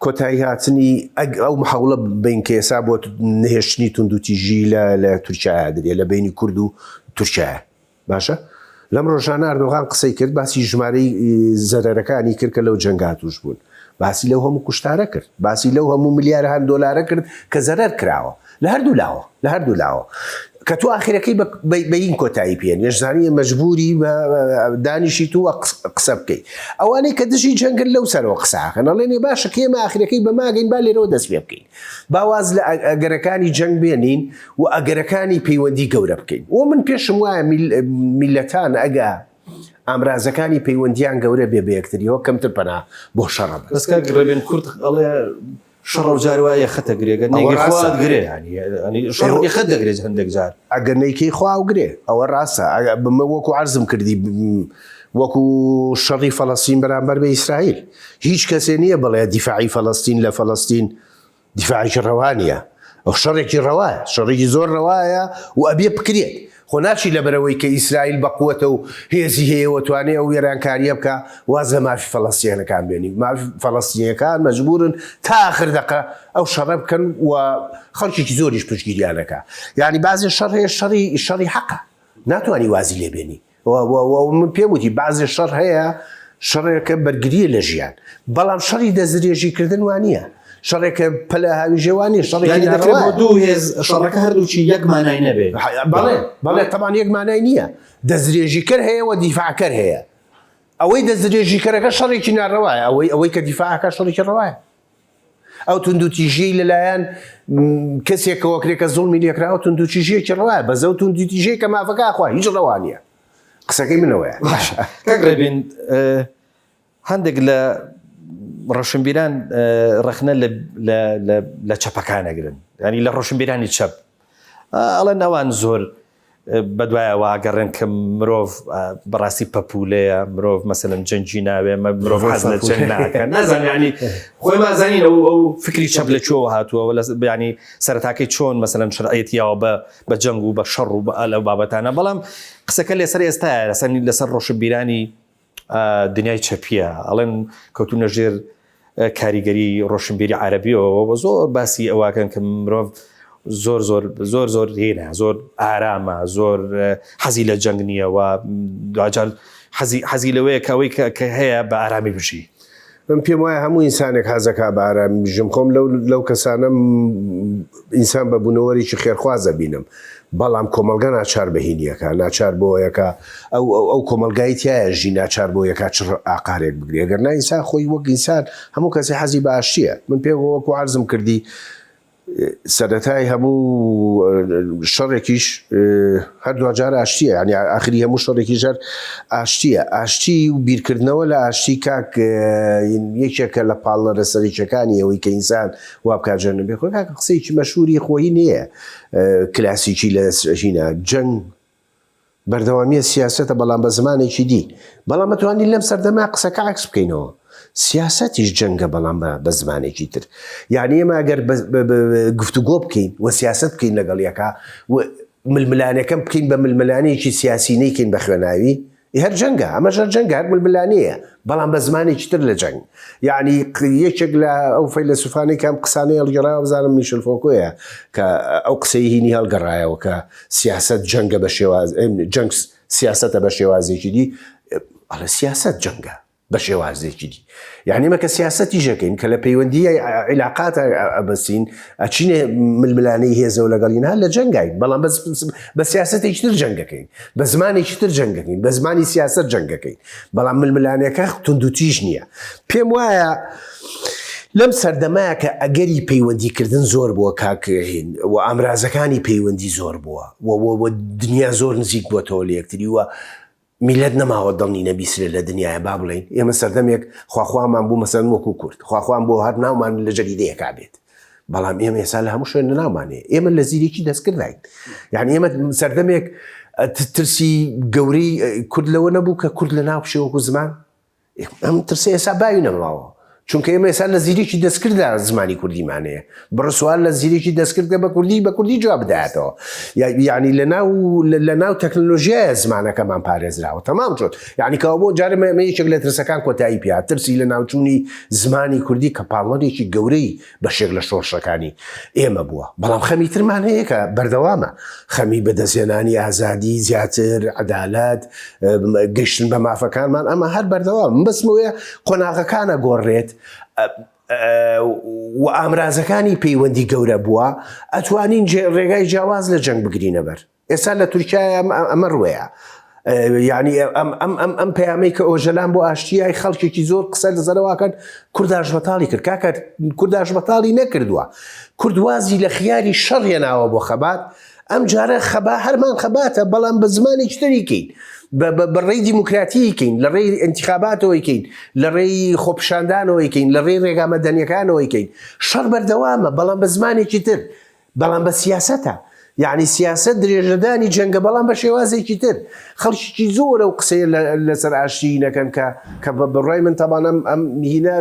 کۆتایی هاتنی ئەو محاوڵە بین کە ئێسا بۆ نهێشتنی توندوتیژی لە تورکیا دەرێ لە بینی کورد و تورکیا باشە. لەم ڕۆژانە ئەردۆغان قسەی کرد باسی ژمارەی زەرەرەکانی کرد کە لەو جەنگا توش بوون، باسی لەو هەموو کوشتارە کرد، باسی لەو هەموو ملیارەهان دۆلارە کرد کە زەرەر کراوە لە هەردوو لاوە کە تو ئاخرەکەی بەین کۆتایی پێن ێژزانیە مەجبوری دانیشی تو قسە بکەیت. ئەوانەی کە دژی جەنگن لەو سەرەوە قساکەن ئەڵێنێ باشە کێمە ئاخرەکەی بەماگەین با لێرەوە دەست پێ بکەین، باواز لە ئەگەرەکانی جەنگ بێنین و ئەگەرەکانی پەیوەندی گەورە بکەین. و من پێشم وایە میلەتان ئەگە ئامرازەکانی پەیوەندیان گەورە بێ بە یەکتریەوە کەمتر پەنا بۆ شەڕە بەسکە ڕێبێن کورد ئەڵێ شەڕ و جار وایە خەتە گرێگە نێگەخوات گرێ شەڕی خەت دەگرێت هەندێک جار ئەگەر نەیکەی خوا و گرێ ئەوە ڕاستە. بمە وەکو عەرزم کردی وەکو شەڕی فەڵەستین بەرامبەر بە ئیسرائیل هیچ کەسێ نییە بڵێ دیفاعی فەڵەستین لە فەڵەستین دیفاعێکی ڕەوانیە، ئەو شەڕێکی ڕەوایە، شەڕێکی زۆر ڕەوایە و ئەبێ بکرێت. خۆ ناچی لەبەرەوەی کە ئیسرائیل بەقووەتە و هێزی هەیەوە توانێ ئەو وێرانکاریە بکە وازە مافی فەڵەستینەکان بێنی. مافی فەڵەستینیەکان مەجبورن تا ئاخر دەقە ئەو شەڕە بکەن و خەڵکێکی زۆریش پشتگیریانەکە. یعنی بازێ شەڕ هەیە شەڕی حەقە ناتوانانی وازی لێبێنی. من پێم وتی بازێ شەڕ هەیە شەڕێکە بەرگریە لە ژیان، بەڵام شەڕی دەستدرێژیکردن وانە شەڕێکە پەلە هاویژێوانی شەڕێکی دەکرێت دوو هێز شەڕەکە هەردووچی یەک مانای نەبێ. بەڵێ تەمان یەک مانای نییە، دەستدرێژیکەر هەیە و دیفاعکەر هەیە. ئەوەی دەستدرێژیکەرەکە شەڕێکی ناڕەوایە، ئەوەی کە دیفاعەکە شەڕێکی ڕەوایە. ئەو توندوتیژەی لەلایەن کەسێکەوە کرێکە زوڵمی لێکراوە توندوتیژەیەکی ڕەوایە، بەزە و توندوتیژەیە کە مافەکە خوا هیچ ڕەوانیە. قسەکەی منەوەیە. کاکڕێبین هەندێک لە ڕۆشنبیران ڕخنە لە چەپەکانەگرن، ینی لە ڕۆشنبیرانی چەپ ئەڵێن ئەوان زۆر بەدوایەوە ئاگەڕێن کە مرۆڤ بەڕاستی پەپولەیە، مرۆڤ مەسەلەن جەنگی ناوێ، مرۆڤ حەز لە جەنگ ناکەن. نازانم ینی خۆی مازانین ئەو فکری چەپ لەکوێوە هاتووە ینی سەرەتاکەی چۆن مەسەلەن شرعەتیەوە بە جەنگ و بە شەڕ و لەو بابەتانە. بەڵام قسەکە لێسەر ئێستایە لەسەر ڕۆشنبیرانی دنیای چەپیە ئەڵێن کەوتونە ژێر کاریگەری ڕۆشنبیری عەرەبیەوە بە زۆر باسی ئەواکەن کە مرۆڤ زۆر هێنە، زۆر ئارامە، زۆر حەزی لە جەنگ نییە و دوجار حەزی لەوەیە کەوەی کە هەیە بە ئارامی بژی. من پێم وایە هەموو ئینسانێک حەزەکە بە ئارامی بژم. خۆم لەو کەسانم ئینسان بە بوونەوەرێکی خێرخوازە بینم، بەڵام کۆمەلگا ناچار بەهینیەکە، ناچار بۆ یەکە ئەو کۆمەلگای تایەژی ناچار بۆ یەکە چ ئاقارێک بگرێ. ئەگەر نا ئینسان خۆی وەک ئینسان هەموو کەسی حەزی بە ئاشتیە. من پێ وەکو عەرزم کردی سەرەتای هەموو شەڕێکیش هەردوو جار ئاشتیە، ینی ئاخری هەموو شەڕێکی ژەر ئاشتیە. ئاشتی و بیرکردنەوە لە ئاشتی کاک یەکێکە لە پاڵنەرە سەرچەکانی ئەوەی کە ئینسان وا بکجێنە بێ. خۆی کاکە قسەیەکی مەشهوری خۆی نییە کلاسیکی لە ژینە جەنگ بەردەوامیە سیاسەتە بەڵام بە زمانێکی دی. بەڵام مەتوانین لەم سەردەما قسەکە عکس بکەینەوە. سیاسەتیش جەنگە بەڵام بە زمانێکی تر. یعنی ئێمە ئەگەر گفتوگۆ بکەین و سیاست بکەین لەگەڵ یەکە و ململانەکەم بکەین بە ململانەیەکی سیاسی نەیکەین بە خوێناوی هەر جەنگە، ئەمەش هەر جەنگە، هەر ململانەیە بەڵام بە زمانێکی تر لە جەنگ. یعنی یەکێک لە ئەو فەیلسوفانەی کەم قسانەی هەڵگەڕایەوە بزانم میشل فۆکۆیە کە ئەو قسەی هینی هەڵگەڕایەوە کە سیاست جەنگە بە شێواز جەنگ سیاسەتە بە شێوازێکی دی. ئەڵە سیاست جەنگە بە شێوازێکی دی. یعنی مەکە سیاسەتی ژەکەین کە لە پەیوەندی عیلاقات ئەبەسین ئەچینێ ململانەی هێزە و لەگەڵین هەر لە جەنگین، بەڵام بە سیاسەتێکی تر جەنگەکەین، بە زمانێکی تر جەنگەکەین، بە زمانی سیاست جەنگەکەین، بەڵام ململانەکە توندوتیژ نییە. پێم وایە لەم سەردەمایە کە ئەگەری پەیوەندیکردن زۆر بووە کاکهین و ئامرازەکانی پەیوەندی زۆر بووە و دنیا زۆر نزیک بووەتەوە لە یەکتری و میلەت نەماوە دڵنی نەبیسرێت لە دنیاە با بڵێن ئێمە سەردەمێک خواخوامان بوو مەسەن وەکو کورد خواخوان بۆ هەر ناومان لە جەریدەیەکا بێت بەڵام ئێمە ئێستا لە هەموو شوێن ناومانەیە ئێمە لە زیرێکی دەستکردین یعنی ئێمە سەردەمێک ترسی گەورەی کورد لەوە نەبوو کە کورد لە ناو پشێوەکو زمان ئەم ترسە ئێستا باوی نەماوە چونکە ئێمە ئێستا لە زیرێکی دەستکرددا زمانی کوردیمانەیە بڕسوال لە زیرێکی دەستکردکە بە کوردی جواب بداتەوە یعنی لە ناو تەکنۆلۆژیای زمانەکەمان پارێزراوە تەمام شد یعنی کەەوە بۆ جارە یەکێک لە ترسەکان کۆتایی پیا ترسی لە ناوچوونی زمانی کوردی کە پاڵەرێکی گەورەی بەشێک لە شۆڕشەکانی ئێمە بووە بەڵام خەمیترمان هەیە کە بەردەوامە خەمی بەدەستێنانی ئازادی زیاتر عەدالەت گەشتن بە مافەکانمان ئەمە هەر بەردەوام بەسمەوەیە قۆناغەکانە گۆڕێت و ئامرازەکانی پەیوەندی گەورە بووە ئەتوانین ڕێگای جیاواز لە جەنگ بگرینە بەر ئێستا لە تورکیای ئەمە ڕوەیە یعنی ئەم پەیامەی کە ئۆژەلان بۆ ئاشتیای خەڵکێکی زۆر قسە لە زەرەواکەن کورد ئاژبەتاڵی کرد کاکە کورد ئاژبەتاڵی نەکردووە کوردوازی لە خیاری شەڕ هێناوە بۆ خەبات ئەم جارە خەبا هەرمان خەباتە بەڵام بە زمانێکی تریکەین بەڕێی دیموکراتیکەین لە ڕێی ئەنتیخاباتەوەیکەین لە ڕێی خۆپشاندانەوەیکەین لە ڕێی ڕێگامەدەنیەکانەوەیکەین شەڕ بەردەوامە بەڵام بە زمانێکی تر بەڵام بە سیاسەتە یعنی سیاست درێژەدانی جەنگە بەڵام بە شێوازێکی تر خەڵکیی زۆرە و قسەیە لەسەر ئاشتی نەکەن کە بەڕای من تەبانم ئەم هینە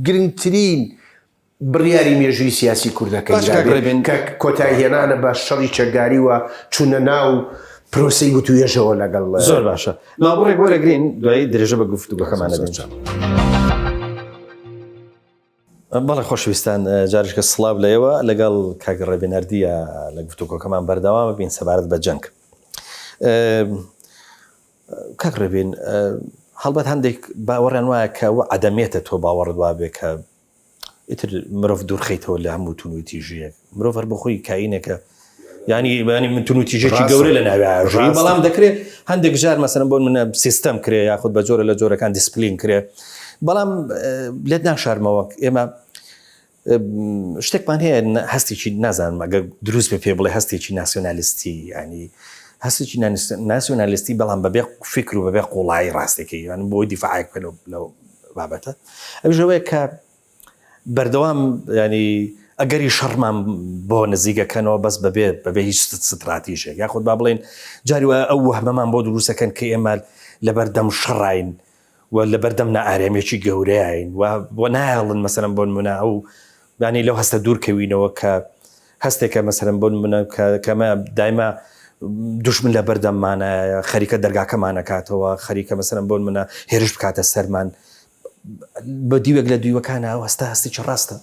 گرنگترین بڕیاری مێژووی سیاسی کوردەکەی کە کۆتایهێنانە بە شەڕی چەکداری وە چوونە ناو پرۆسی وتوێژەوە لەگەڵ زۆر باشە لاڕێک وەرەگرین دوایی درێژە بە گفتوگۆکەمانە دەنجام بەڵێ خۆشەویستان جارێککە سڵاو لەیەوە لەگەڵ کاک ڕێبێنەردیە لە گفتوگۆکەمان بەردەوامە بین سەبارەت بە جەنگ کاک ڕێبێن هەڵبەت هەندێک باوەڕیان وایە کە عەدەمێتە تۆ باوەڕت وا بێ کە ئیتر مرۆڤ دوورخەیتەوە لە هەموو تونوتی ژیەک مرۆڤ هەر بەخۆی کاینێکە ینی من تونوتیژێکی گەورە لە ناوی ژووی بەڵام دەکرێت هەندێک جار مەسەن بۆ منە سیستەم کرێ یاخود بە جۆرە لە جۆرەکان دیسپلین کرێ بەڵام لێت ناشارمەوە ئێمە شتێکمان هەیە هەستێکی نازانم ئەگەر دروست بە پێ بڵێ هەستێکی ناسیۆنالیستی ینی هەستێکی ناسیۆنالیستی بەڵام بەبێ فکر و بەبێ قوڵایی ڕاستێکی یان بۆی دیفاعێک لەو بابەتە ئەوژەوەیە کە بەردەوام ینی ئەگەری شەڕمان بۆ نزیگەکەنەوە بەس بەبێ هیچ ستراتیژێک یاخود با بڵێن جاری وە ئەو وەهمەمان بۆ دروستەکەن کە ئێمە لەبەردەم شەڕین و لەبەردەم نائارێمێکی گەورەیین و بۆ نایڵن مەسەرم بۆ نمونە ئەو ینی لەو هەستە دوورکەوینەوە کە هەستێکە مەسەرم بۆ نمونە کەمە دایما دوژمن لە بەردەممانە خەریکە دەرگاکەمانەکاتەوە خەریکە مەسەرم بۆ نمونە هێرش بکاتە سەرمان بە دیوێک لە دویوەکانە ئەو هەستێکی ڕاستە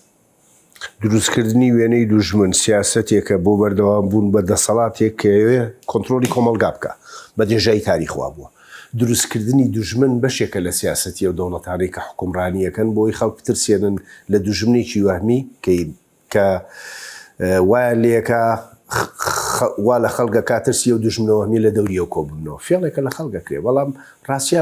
دروستکردنی وێنەی دوژمن سیاسەتێکە بۆ بەردەوام بوون بە دەسەڵاتێک کەوێ کۆنتترۆلی کۆمەلگا بکە بە دێژایی تاریخوا بووە دروستکردنی دوژمن بەشێکە لە سیاسەتی و دەوڵەتانەی کە حکومڕانیەکەن بۆی خەڵک بترسێنن لە دوژمنێکی وەهمی کە وایە لێکە وا لە خەڵگە کاترسی و دوژمنەوەهمی لە دەوریە و کۆبوونەوە فێڵێکە لە خەڵگەکرێ بەڵام ڕاستە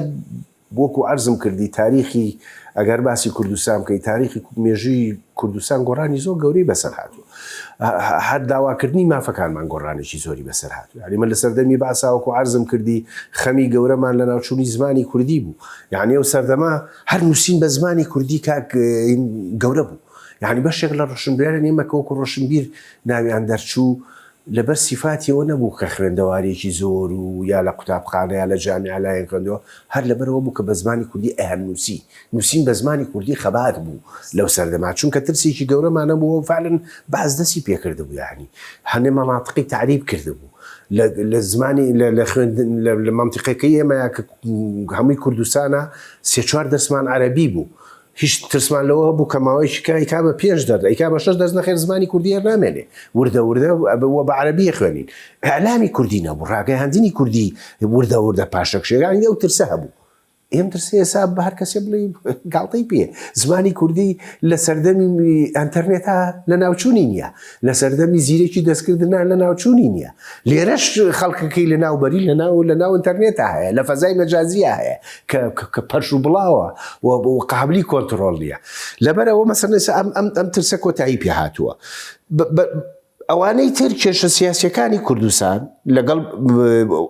بۆکو عەرزم کردی تاریخی ئەگەر باسی کوردستان بکەی تاریخی مێژووی کوردستان گۆڕانی زۆر گەورەی بەسەر هاتووە هەر داواکردنی مافەکانمان گۆڕانێکی زۆری بەسەر هاتووە یعنی من لە سەردەمی باساوەکو عەرزم کردی خەمی گەورەمان لە ناوچوونی زمانی کوردی بوو یعنی ئەو سەردەما هەر نووسین بە زمانی کوردی کاک گەورە بوو یعنی بەشێک لە ڕۆشنبیرە نێمە کە وەکو ڕۆشنبیر ناویان دەرچوو لەبەر سیفاتیەوە نەبوو کە خوێندەوارێکی زۆر و یا لە قوتابخانە یا لە جامیعە لایەن خوێندەوە هەر لەبەرەوە بوو کە بە زمانی کوردی ئەهەن نووسین بە زمانی کوردی خەبات بوو لەو سەردەما چونکە ترسێکی گەورەمان نەبووە فعلەن باز دەستی پێکرده بوو یعنی هەنێ مەناطقی تعریب کرده بوو لە زمانی لە مەنتیقەکەی ئێمە کە هەمووی کوردستانە سێ چوار دەرسمان عەرەبی بوو هیچ ترسمان لەوە بوو کە ماوەیەکی ئیکا بە 5 دەرس ئیکا بە 6 دەرس نەخێر زمانی کوردی هەر نامێنێ وردە وە بە عەرەبی خوێنین ئەعلامی کوردی نەبوو ڕاگەیاندنی کوردی وردە پاشەکشێکانی ئەو ترسە هەبوو ئێم ترسێ حساب بە هەر کەسێ بڵێ گاڵتەی پێ زمانی کوردی لە سەردەمی ئەنتەرنێتە لە ناوچوونی نییە لە سەردەمی زیرێکی دەستکردنا لە ناوچوونی نییە لێرەش خەڵکەکەی لە ناوبەری لە ناو ئەنتەرنێتە هەیە لە فەزای مەجازیە هەیە کە پەرش و بڵاوە و قابلی کۆنتترۆل نیە لەبەرەوە مەسەڵەن ئەم ترسە کۆتایی پێ هاتووە ئەوانەی تر کێشە سیاسیەکانی کوردستان لەگەڵ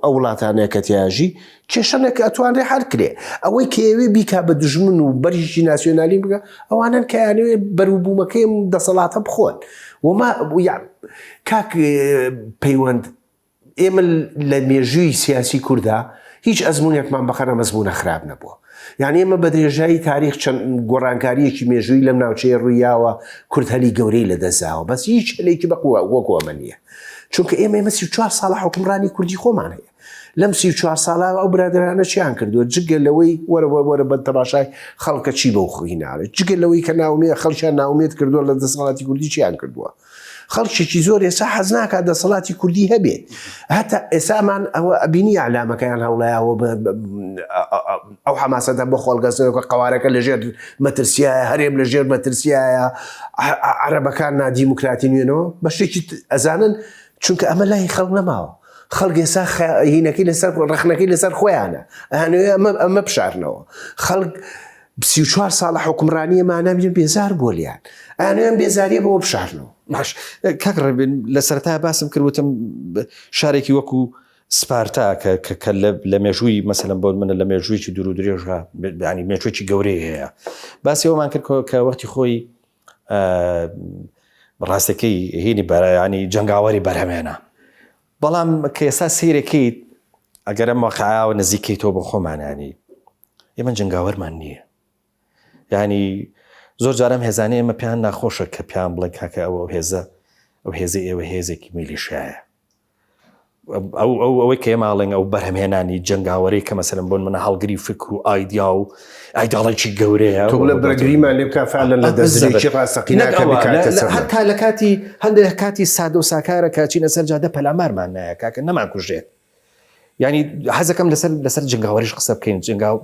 ئەو وڵاتانەیە کە تیاژی کێشەنێک ئەتوانرێ حەل کرێ ئەوەی کەوێ بیکا بە دژمن و بەرژی ناسیۆنالی بگە ئەوانن کە یانوێ بەروبوومەکەی دەسەڵاتە بخۆن وما کاک پەیوەند ئێمە لە مێژووی سیاسی کووردا هیچ ئەزمونێکمان بەخەرە مەزمونە خراپ نەبووە یعنی ئێمە بە درێژایی تاریخ چەند گۆڕانکاریەکی مێژووی لەم ناوچەیە ڕوویاوە کورد هەلی گەورەی لەدەستداوە بەس هیچ هەلێکی بەقووە وەکووەمە نییە چونکە ئێمە 34 ساڵە حکومڕانی کوردی خۆمان هەیە لەم 34 ساڵە ئەو برادرانە چیان کردووە جگە لەوەی وەرە بە تەماشای خەڵکە چی بەو خوی ناڕێت جگە لەوەی کە ناومێ خەڵکیان ناومێت کردووە لە دەسەڵاتی کوردی چیان کردووە خەڵکێکی زۆر ئێستا حەز ناکات دەسەڵاتی کوردی هەبێت هەتا ئێسامان ئەوە ئەبینی ئەعلامەکەیان هەوڵایەوە ئەو حەماسەتە بە خۆڵگەزنەوە قەوارەکە لەژێر مەترسیایە هەرێم لەژێر مەترسیایە عەرەبەکان نادیموکراتی نوێنەوە بەشێکی ئەزانن چونکە ئەمە لای خەڵک نەماوە خەڵک ئێستا هینەکەی لەسەر ڕەخنەکەی لەسەر خۆیانە ئەمە بشارنەوە خەڵک 34 ساڵە حکومڕانی ئەمانە بێزار بۆ لیان ئەیانوێن بێزاریە بەوە بشارنەوە باش کاک ڕێبێن لە سەرەتا باسم کردوتم شارێکی وەکو سپارتا کە لە مێژووی مەسەلەن بۆ منە لە مێژوویی دوور و درێژە ینی مێژوویی گەورەی هەیە باسی ئەومان کرد کە وەختی خۆی ڕاستەکەی هینی ینی جەنگاوەری بەرهەمێنە بەڵام کە ئێستا سیرەکەیت ئەگەر ئەم وەقعاوە نزیکەیتەوە بە خۆمانانی ئێمە جەنگاوەرمان نییە ینی زۆر جارم هێزانەی ئێمە پیان ناخۆشە کە پیان بڵێن کاکە ئەو هێزە ئێوە هێزێکی میلیشایە ئەوەی کە ئێماڵێن ئەو بەرهەمهێنانی جەنگاوەری کە مەسەلەن بۆن منە هەڵگری فکر و ئایدیا و ئایداڵێکی گەورەیە تۆ لە بەرگریمان لێ بکە فعلەن لە دەستێکی ڕاستەقینەکە بکاتە سەر هەتا لە کاتی هەندێک کاتی سادە و ساکارە کاچینە سەر جادە پەلامارمان نایە کاکە نەمان کوژێت ینی حەزەکەم لەسەر جنگاوەریش قسە بکەین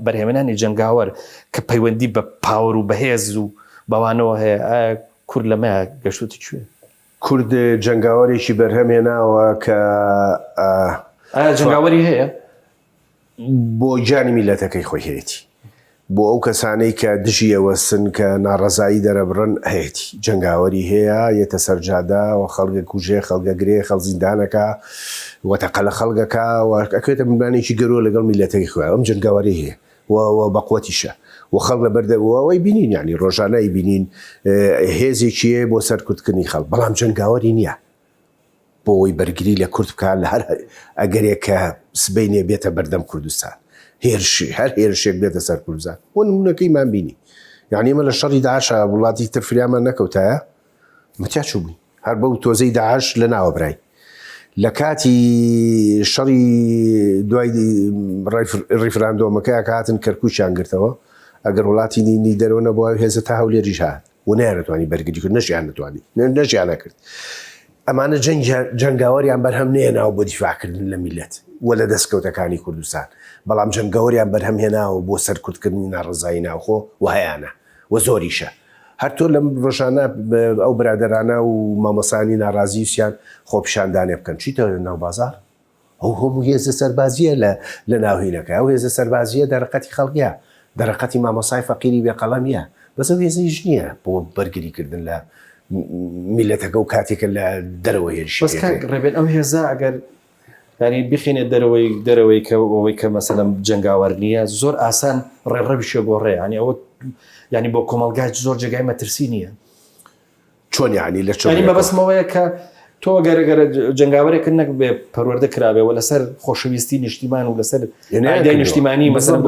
بەرهێمێنانی جەنگاوەر کە پەیوەندی بە پاوەڕ و بەهێز و بەوانەوە هەیە کورد لەمە گەشتوتی کوێ کورد جەنگاوەرێکی بەرهەمێناوە کە جنگاوەری هەیە بۆ جانی میلەتەکەی خۆی هەیەی بۆ ئەو کەسانەی کە دژی ئەوەسن کە ناڕەزایی دەرەبڕن هەیەی جەنگاوەری هەیە یەتە سەرجادا و خەڵگە کوژێ خەڵگە گرێ خەڵ زیندانەکە وەتەقە لە خەڵگەکە ئەکوێتە منبانێکی گەرۆ لەگەڵ میلەتەکەی خۆی ئەم جەنگاوەری هەیە و بەقوەتیشە و خەڵک لە بەردەوەی بینین ینی ڕۆژانەی بینین هێزێکیە بۆ سەرکوتکردنی خەڵک بەڵام جەنگاوەری نییە بۆەوەی بەرگری لە کورد بکات لە هەر ئەگەرێکە سبەینێ بێتە بەردەم کوردستان هێرشی هەر هێرشێک بێتە سەر کوردستان بۆ نمونەکەیمان بینی یعنی ئێمە لە شەڕی داعشە وڵاتی ترفریامان نەکەوتایە متیا چوو بووین هەر بەو تۆزەی داعش لە ناوە برای لە کاتی شەڕی دوای ڕیفراندۆمەکەی کە هاتن کەرکووچیان گرتەوە ئەگەر وڵاتی نی دەرەوە نەبووە هێزە تا هەولێریش هات و نایەتوانی بەرگری کرد نەشیان نتوانی نەشیان نەکرد ئەمانە جەنگاوەریان بەرهەم نێناوە بۆ دیفاعکردن لە میلەت وە لە دەستکەوتەکانی کوردستان بەڵام جەنگاوەریان بەرهەم هێناوە بۆ سەرکوتکردنی ناڕزایی ناوخۆ و هەیەە و زۆریشە هەر تۆ لەم ڕۆژانە ئەو برادرانە و مامەسانی ناڕازی وسیان خۆپیشاندانێ بکەن چیتە ناو بازار ئەو هەموو هێزە سەربازیە لە ناوهینەکە ئەو هێزە سەربازیە دەرەقەتی خەڵکیە دەرەقەتی مامەسای فەقیری بێقەڵەمیە بەس ئەو هێزەیش نییە بۆ بەرگریکردن لە میلەتەکە و کاتێکە لە دەرەوە هێرشی ڕێبێن ئەو هێزە ئەگەر ینی بخینێت دەرەوەی ئەوەی کە مەسەلەم جەنگاوەر نییە زۆر ئاسان ڕێڕەویشە بۆ ڕێ ینی ئەوە ینی بۆ کۆمەلگای زۆر جێگای مەترسی نییە چۆن یعنی لە چۆن بەبەستمەوەیە کە تۆ گەرەگەرە جەنگاوەرێک نەک بێ پەروەردە کرابێەوە لەسەر خۆشەویستی نیشتیمان و لەسەر ئایدای نیشتیمانی مەسەلەن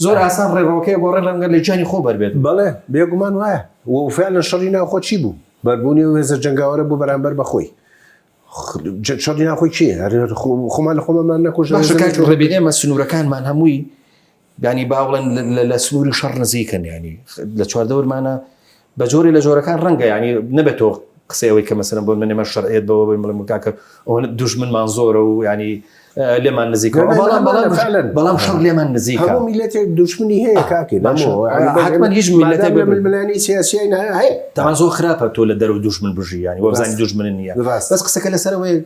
زۆر ئاسان ڕێڕەوەکەی بۆ ڕێ لە جانی خۆ بەربێت بەڵێ بێگومان وایە و فعلا شەڕی ناوخۆ چی بوو بەربوونی و هێزە جەنگاوەرە بوو بەرامبەر بەخۆی شەڕی ناخۆی چیە خۆمان لە خۆمەمان نەکۆژ ڕێبێت ئێمە سنوورەکانمان هەمووی ینی باوڵێن لە سنووری شەڕ نزیکن ینی لە چواردەورمانە بە جۆری لە جۆرەکان ڕەنگە ینی نەبێتەوە قسەوەی کە مەسەلەن بۆ منێمە شەرعێت بەوە بڵێ کاکە ئەوە دوژمنمان زۆرە و ینی لێمان نزیکە بەڵام شەڕ لێمان نزیکە هەموو میلەتێک دوژمنی هەیە کاکی حتمەن هیچ میلەتێک ململانی سیاسی هەیە تامان زۆر خراپە تۆ لە دەرەوە دوژمن بژی ینی وەبزانی دوژمن نییە بەس قسەکە لەسەرەوەی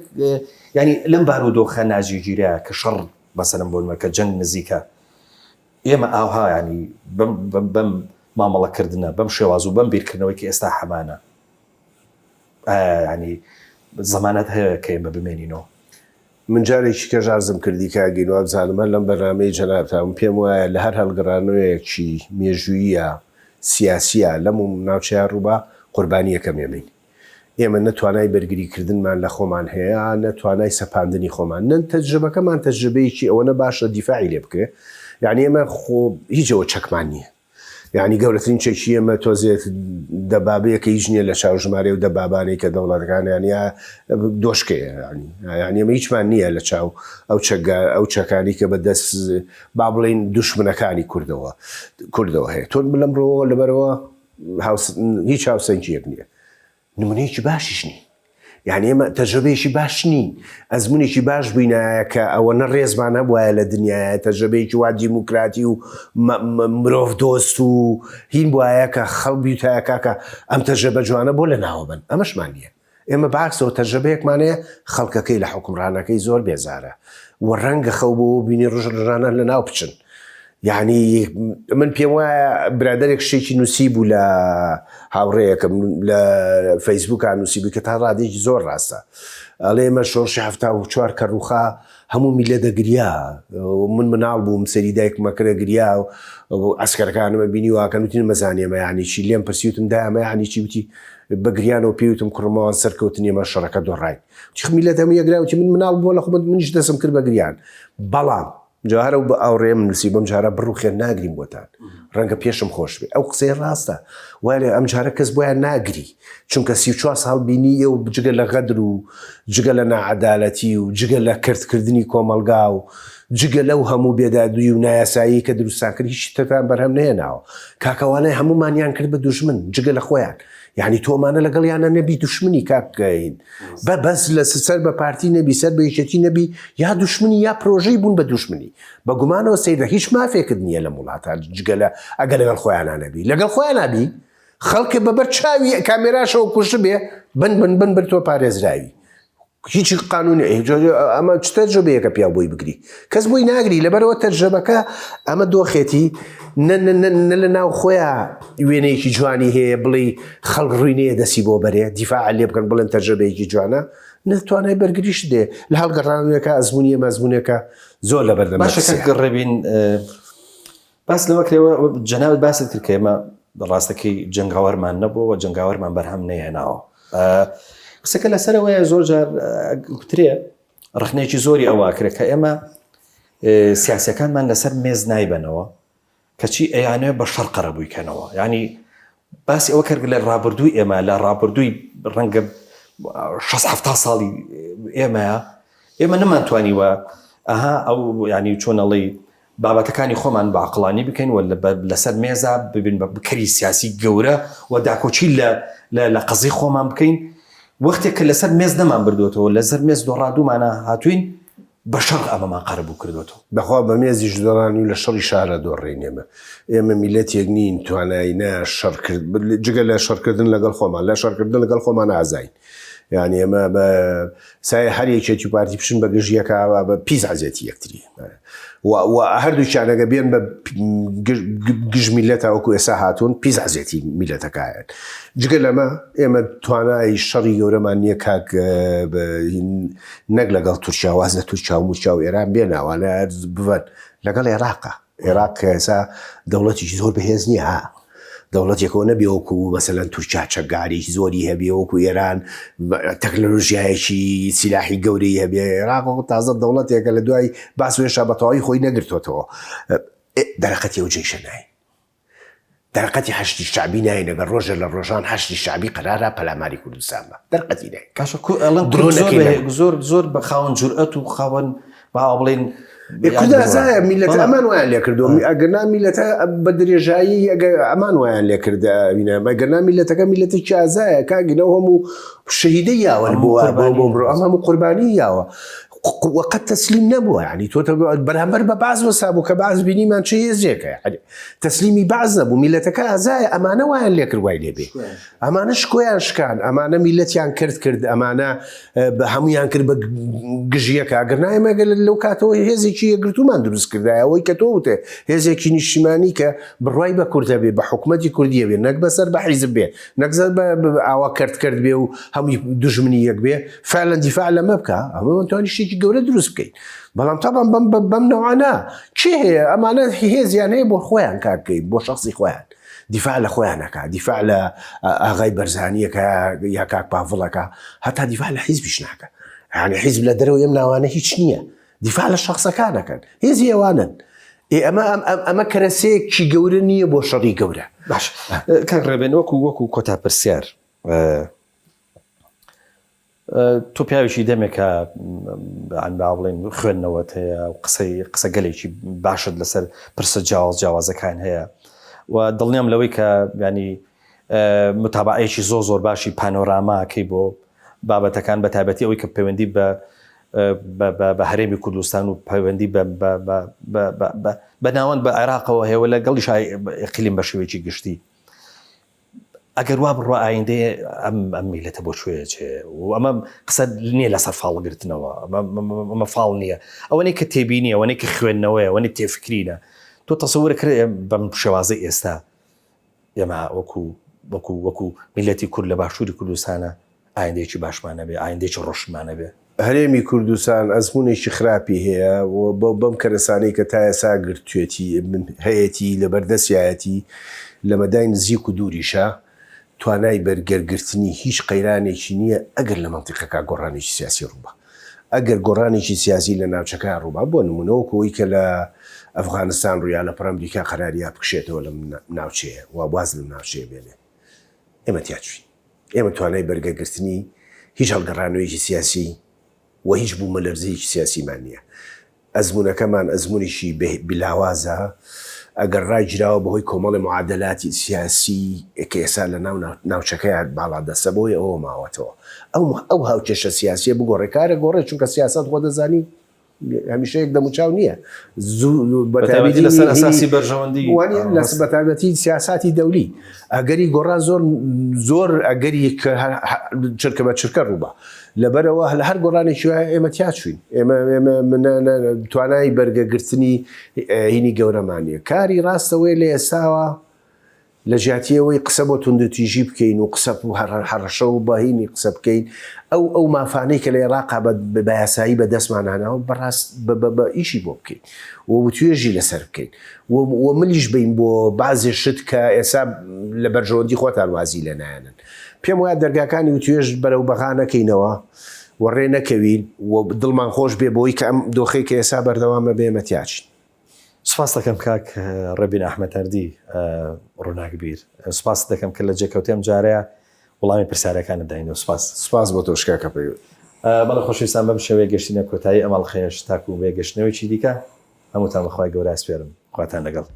ینی لەم بارودۆخە ناجیگیرە کە شەڕ مەسەلەن بۆ کە جەنگ نزیکە ئێمە ئاوها ینی بەم مامەڵەکردنە بەم شێواز و بەم بیرکردنەوەی کە ئێستا هەمانە ینی زەمانەت هەیە کە ئێمە بمێنینەوە. من جارێکی کە ژارزم کردی کاگەینەوە بزانمە لەم بەرنامەی جەنابتان پێم وایە لە هەر هەڵگەڕانەوەیەکی مێژوویە سیاسیە لەم ناوچەیان ڕووبا قوربانی یەکەم ئێمەین. ئێمە نەتوانای بەرگریکردنمان لە خۆمان هەیە، نەتوانای سەپاندنی خۆمان، نەن تەجربەکەمان تەجربەیەکی ئەوەنە باشە دیفاعی لێ بکرێ. یعنی ئێمە هیچەوە چەکمان نییە. یعنی گەورەترین چێکی ئێمە تۆزێت دەبابەیەکە هیچ نییە لە چاو ژمارە و دەبابانەی کە دەوڵەتەکانیان یا دۆشکەیە. یعنی ئێمە هیچمان نییە لە چاو ئەو چەکانی کە بەدەست با بڵێن دوشمنەکانی کوردەوە هەیە. تۆ بلەمڕەوە لەبەرەوە هیچ هاوسەنگیەک نییە، نمونەیەکی باشیش نی. یعنی ئێمە تەجربەیەکی باش نین، ئەزمونێکی باش بووینایە کە ئەوە نە ڕێزمان هەبوایە لە دنیاە، تەجربەیەکی وا دیموکراتی و مرۆڤ دۆست و هین بواە کە خەڵبی تایەکاکە ئەم تەجربە جوانە بۆ لە ناوە بن. ئەمەشمان نییە. ئێمە باکسەوە تەجربەیەکمانەیە خەڵکەکەی لە حکومڕانەکەی زۆر بێزارە و ڕەنگە خەو بۆ بینی ڕژانە لە ناو بچن. یعنی من پێم وایە برادێک شتێکی نووسی بوو لە هاوڕێیەکەم لە فەیسبووکان نووسی بوو کە تا ڕادێکی زۆر ڕاستە. ئەڵێ ئێمە شۆڕشی 74 کە ڕووخا هەموو میلە دەگریا، من مناڵ بووم سەری دایکمەکرە گریا و ئەسکەرەکانمە بینی واکەن وتین مەزانێمە یعنی چی لێم پرسیوتم دایمە یعنی چی وتی بەگریانەوە پێوتم کوڕمەوان سەرکەوتنی ئێمە شەڕەکە دۆڕای میلەت هەموو یەکراوتی من مناڵ بووە لە خۆ منیش دەسم کرد بەگریان. بەڵام جاهرە و بە ئاوڕێم نووسی بەم جارە بڕوخێ ناگریم بۆتان ڕەنگە پێشم خۆش بێ. ئەو قسەی ڕاستە وایە ئەم جارە کەس بۆیان ناگری، چونکە 34 ساڵ بینی و جگە لە غەدر و جگە لە نائەدالەتی و جگە لە کردکردنی کۆمەلگا و جگە لەو هەموو بێدادوی و نایاسایی کە دروستان کرد هیچ تەتان بەرهەم نێناوە. کاکەوانەی هەمومانیان کرد بە دوژمن جگە لە خۆیان. یعنی تۆمانە لەگەڵیانە نەبی دوشمنی کاکەین بەس لە سەر بە پارتی نەبی سەر بە یەکێتی نەبی یا دوشمنی یا پرۆژەی بوون بە دوشمنی. بە گومانەوە سەیرە هیچ مافێکت نییە لە وڵاتە جگە ئەگە لەگەڵ خۆیانە نەبی لەگەڵ خۆیان نبی خەڵکە بەبەر چاوی کامێراشەوە کوشت بێ بن بر تۆ پارێزراوی هیچی قانونی ئەمە چ تەجربەیەکە پیا بۆی بگری کەس بۆی ناگری لەبەرەوە تەجربەکە ئەمە دۆخێتی نە لە ناو خۆیان وێنەیەکی جوانی هەیە بڵێ خەڵک ڕووینەیە دەسی بۆ بەرێ دیفاع لێ بکەن بڵێن تەجربەیەکی جوانە نەتوانای بەرگریش دێ لە هەڵگەڕانەوەیەکە ئەزمونیە مەزمونێکە زۆر لە بەردەم باشەکە گەڕێبین باس لەوەکرێەوە جەنابەت باست کرد کە ئێمە بەڕاستەکەی جەنگاوەرمان نەبووە جەنگاوەرمان بەرهەم نەهێناوە قسەکە لەسەرەوەیە زۆر جار گوترێ ڕخنێکی زۆری ئەوواکرێ کە ئێمە سیاسەکانمان لەسەر مێز نایبەنەوە کەچی ئەیانوێ بە شەڕ قەرە بوویکەنەوە ینی باسی ئەوە کرد لە ڕابردووی ئێمە لە ڕابردووی ڕەنگە 6 ساڵی ئێمە نەمانتوانیوە ئەها ئەو ینی چۆنەڵی بابەتەکانی خۆمان بە عقڵانی بکەین و لەسەر مێزە ببین بە بکەری سیاسی گەورە و داکۆچی لە قەزی خۆمان بکەین وەختێک کە لەسەر مێز نەمان بردوێتەوە لەسەر مێز دۆڕادوومانە هاتوین بە شەڕ ئەمەمان قەرە بوو کردوێتەوە بەخوا بە مێزیش دۆڕانی و لە شەڕی شارە دۆڕێن ئێمە میلەتێک نین توانایینە شەڕکرد جگە لە شەڕکردن لەگەڵ خۆمان لە شەڕکردن لەگەڵ خۆمان ئازاین یعنی ئێمە بە سای هەر یەکێتی پارتی بشن بە گژیەکە بە پیس عزیەتی یەکتری و هەردووچانەگە بێن بە گژ میلەتە وەکو ئێستا هاتوون پیس عزیەتی میلەتەکایەن جگە لەمە ئێمە توانای شەڕی گەورەمان نییە کاک نەک لەگەڵ تورکیا واز لە تورکیا و موچیا و ئێران بێناوانە ببەن لەگەڵ عێراق کە ئێستا دەوڵەتیی زۆر بەهێز نییە دەوڵەتێکەوە نەبێ وەکو مەسەلەن تورکیا چەکدارێکی زۆری هەبێ وەکو ئێران تەکنۆلۆژیایەکی سیلاحی گەورەی هەبێ عێراق تازە دەوڵەتێکە لە دوای باسوێشە بەتەواوی خۆی نەگرتوێتەوە دەرەقەتی ئەو جێشە نای دەرەقەتی هەشتی شعبی نای لەگەڵ ڕۆژە لە ڕۆژان هەشتی شعبی قەرارە پەلاماری کوردستان بە دەرەقەتی نای زۆر بە خاوەن جورئەت و خاوەن با بڵێن کوردازایە میلەت ئەمان وایان لێ کردو ئەگەرنا میلەتە بە درێژایی ئەمان وایان لێ کرد ئەگەرنا میلەتەکە میلەتێکی ئازایە کاگنەوە هەموو شەهیدەی یاوە بۆ ئەم هەموو قوربانی یاوە وقت تسلیم نەبووە ینی تۆ بەرامبەر بە باز وەسابوو کە باز بینیمان چه هێزێکە یعنی تەسلیمی باز نەبوو میلەتەکە ئازایە ئەمانە وایان لێ کردوای لێبێ ئەمانە شکۆیان شکان ئەمانە میلەتیان کرد ئەمانە بە هەمویان کرد بە گژیەکە ئەگەر نایمەگە لەو کاتەوە هێزێکی یەکگرتومان دروست کردایە ئەوەی کە تۆ وتێ هێزێکی نیشتیمانی کە بڕوای بە کوردە بێ بە حکومەتی کوردیە بێ نەک بەسەر بە حیزب بێ نەک بە ئاوا کرد بێ و هەمووی دژمنی یەک بێ فعلا دیفاع لەمە بکە ئەمە توانی شتێکی گەورە دروست بکەین بەڵام تابان بەم نەوانە چی هەیە ئەمانە هێزیان هەیە بۆ خۆیان کار بکەین بۆ شخصی خۆیان دیفاع لە خۆیانەکە دیفاع لە ئاغای بەرزانیەکە یا کاک پاڤڵەکە هەتا دیفاع لە حیزبیش ناکە یعنی حیزب لە دەرەوە ئەم ناوانە هیچ نییە دیفاع لە شخصەکانەکەن هێزی ئەوانن ئەمە کەرەسەیەکی گەورە نییە بۆ شەڕی گەورە باش کاک ڕێبێن وەکو کۆتا پرسیار تۆ پیاوێکی دەمێکە با بڵێن خوێندنەوەت هەیە و قسە گەلێکی باشت لەسەر پرسە جیاوازەکان هەیە و دڵنیام لەوەی کە ینی متابعەیەکی زۆر باشی پانۆراماکەی بۆ بابەتەکان بە تایبەتی ئەوەی کە پەیوەندی بە هەرێمی کوردستان و پەیوەندی بە ناوەند بە عێراقەوە هەیە لەگەڵی ئیقلیم بە شێوەیەکی گشتی ئەگەر وا بڕوا ئایندێ ئەم میلەتە بۆ شوێچێ و ئەمە قسە نییە لەسەر فاڵگرتنەوە ئەمە فاڵ نییە ئەوەنەی کە تێبینیە ئەوەنەی کە خوێندنەوەی ئەوەنی تێفکرینە تۆ تەسەوەرە کرد بەم شێوازە ئێستا ئێمە وەکو میلەتی کورد لە باشووری کوردستانە ئایندێکی باشمانە بێ ئایندێکی ڕۆشنمانە بێ هەرێمی کوردستان ئەزمونێکی خراپی هەیە و بەم کەرەسانەی کە تا ئێسا گرتوێتی هەیەتی لە بەردەستایەتی لە مەدای نزیک و دووریشە توانای بەرگەرگرتنی هیچ قەیرانێکی نییە ئەگەر لە منتیقەکە گۆڕانێکی سیاسی ڕووبە ئەگەر گۆڕانێکی سیاسی لە ناوچەکە ڕووبە بۆ نمونەوەکەوەی کە لە ئەفغانستان ڕوویا لە پڕەمریکا قەراریە بکشێتەوە لە ناوچەیە و باز لە ناوچەیە بێنێ ئێمە تیاچوین ئێمە توانای بەرگەرگرتنی هیچ هەڵگەڕانەوەیکی سیاسی و هیچ بوو مەلەرزەیەکی سیاسیمان نییە ئەزمونەکەمان ئەزمونیشی بلاوازە ئەگەر ڕایگیراوە بەهۆی کۆمەڵی معادلاتی سیاسی کە ئێسا لە ناوچەکەیان باڵا دەسە بۆی ئەوە ماوەتەوە ئەو هاوکێشە سیاسیە بگۆڕێکارە گۆڕێ چونکە سیاست خۆ دەزانی هەمیشە یەک دەموچاو نییە لەسەر ئەساسی بەرژەوەندی لەس بەتابەتی سیاساتی دەولی ئەگەری گۆڕان زۆر ئەگەری چرکە بە چرکە ڕووبە لەبەرەوە لە هەر گۆڕانێکی ئێمە تیاچوین ئێمە توانای بەرگەگرتنی هینی گەورەمانیە کاری ڕاستەوەی لە ئێساوە لە ژاتیەوەی قسە بۆ توندتیژی بکەین و قسە و هەڕەشە و بەهینی قسە بکەین ئەو مافانەی کە لە عێراقا بە یاسایی بە دەستمانانەوە بەڕاست بە ئیشی بۆ بکەین و توێژی لەسەر بکەین و ملیش بین بۆ بازێ شت کە ئێسا لە بەرژەوەندی خۆتان وازی لە نایەنن پێم وایە دەرگاکانی و توێژ بەرەو بەغانەکەینەوە و ڕێ نەکەوین و دڵمان خۆش بێ بۆی کە ئەم دۆخەی کە ئێسا بەردەوامە بێمە تیاچین سپاس دەکەم کاک ڕەبین ئەحمەدەردی ڕووناکبیر سپاس دەکەم کە لە جێکەوتێم جارەیە وەڵامی پرسیارەکانت داینەوە سپاس بۆ تۆ شکاکە پێوت بەڵێ خۆشەویستان بەم شێوەیە گەشتینە کۆتایی ئەمەڵ خێش تاکو و بێ گەشتنەوەی چی دیکە هەمووتان بەخوای گەورە ئەسپێرم خواتان لەگەڵ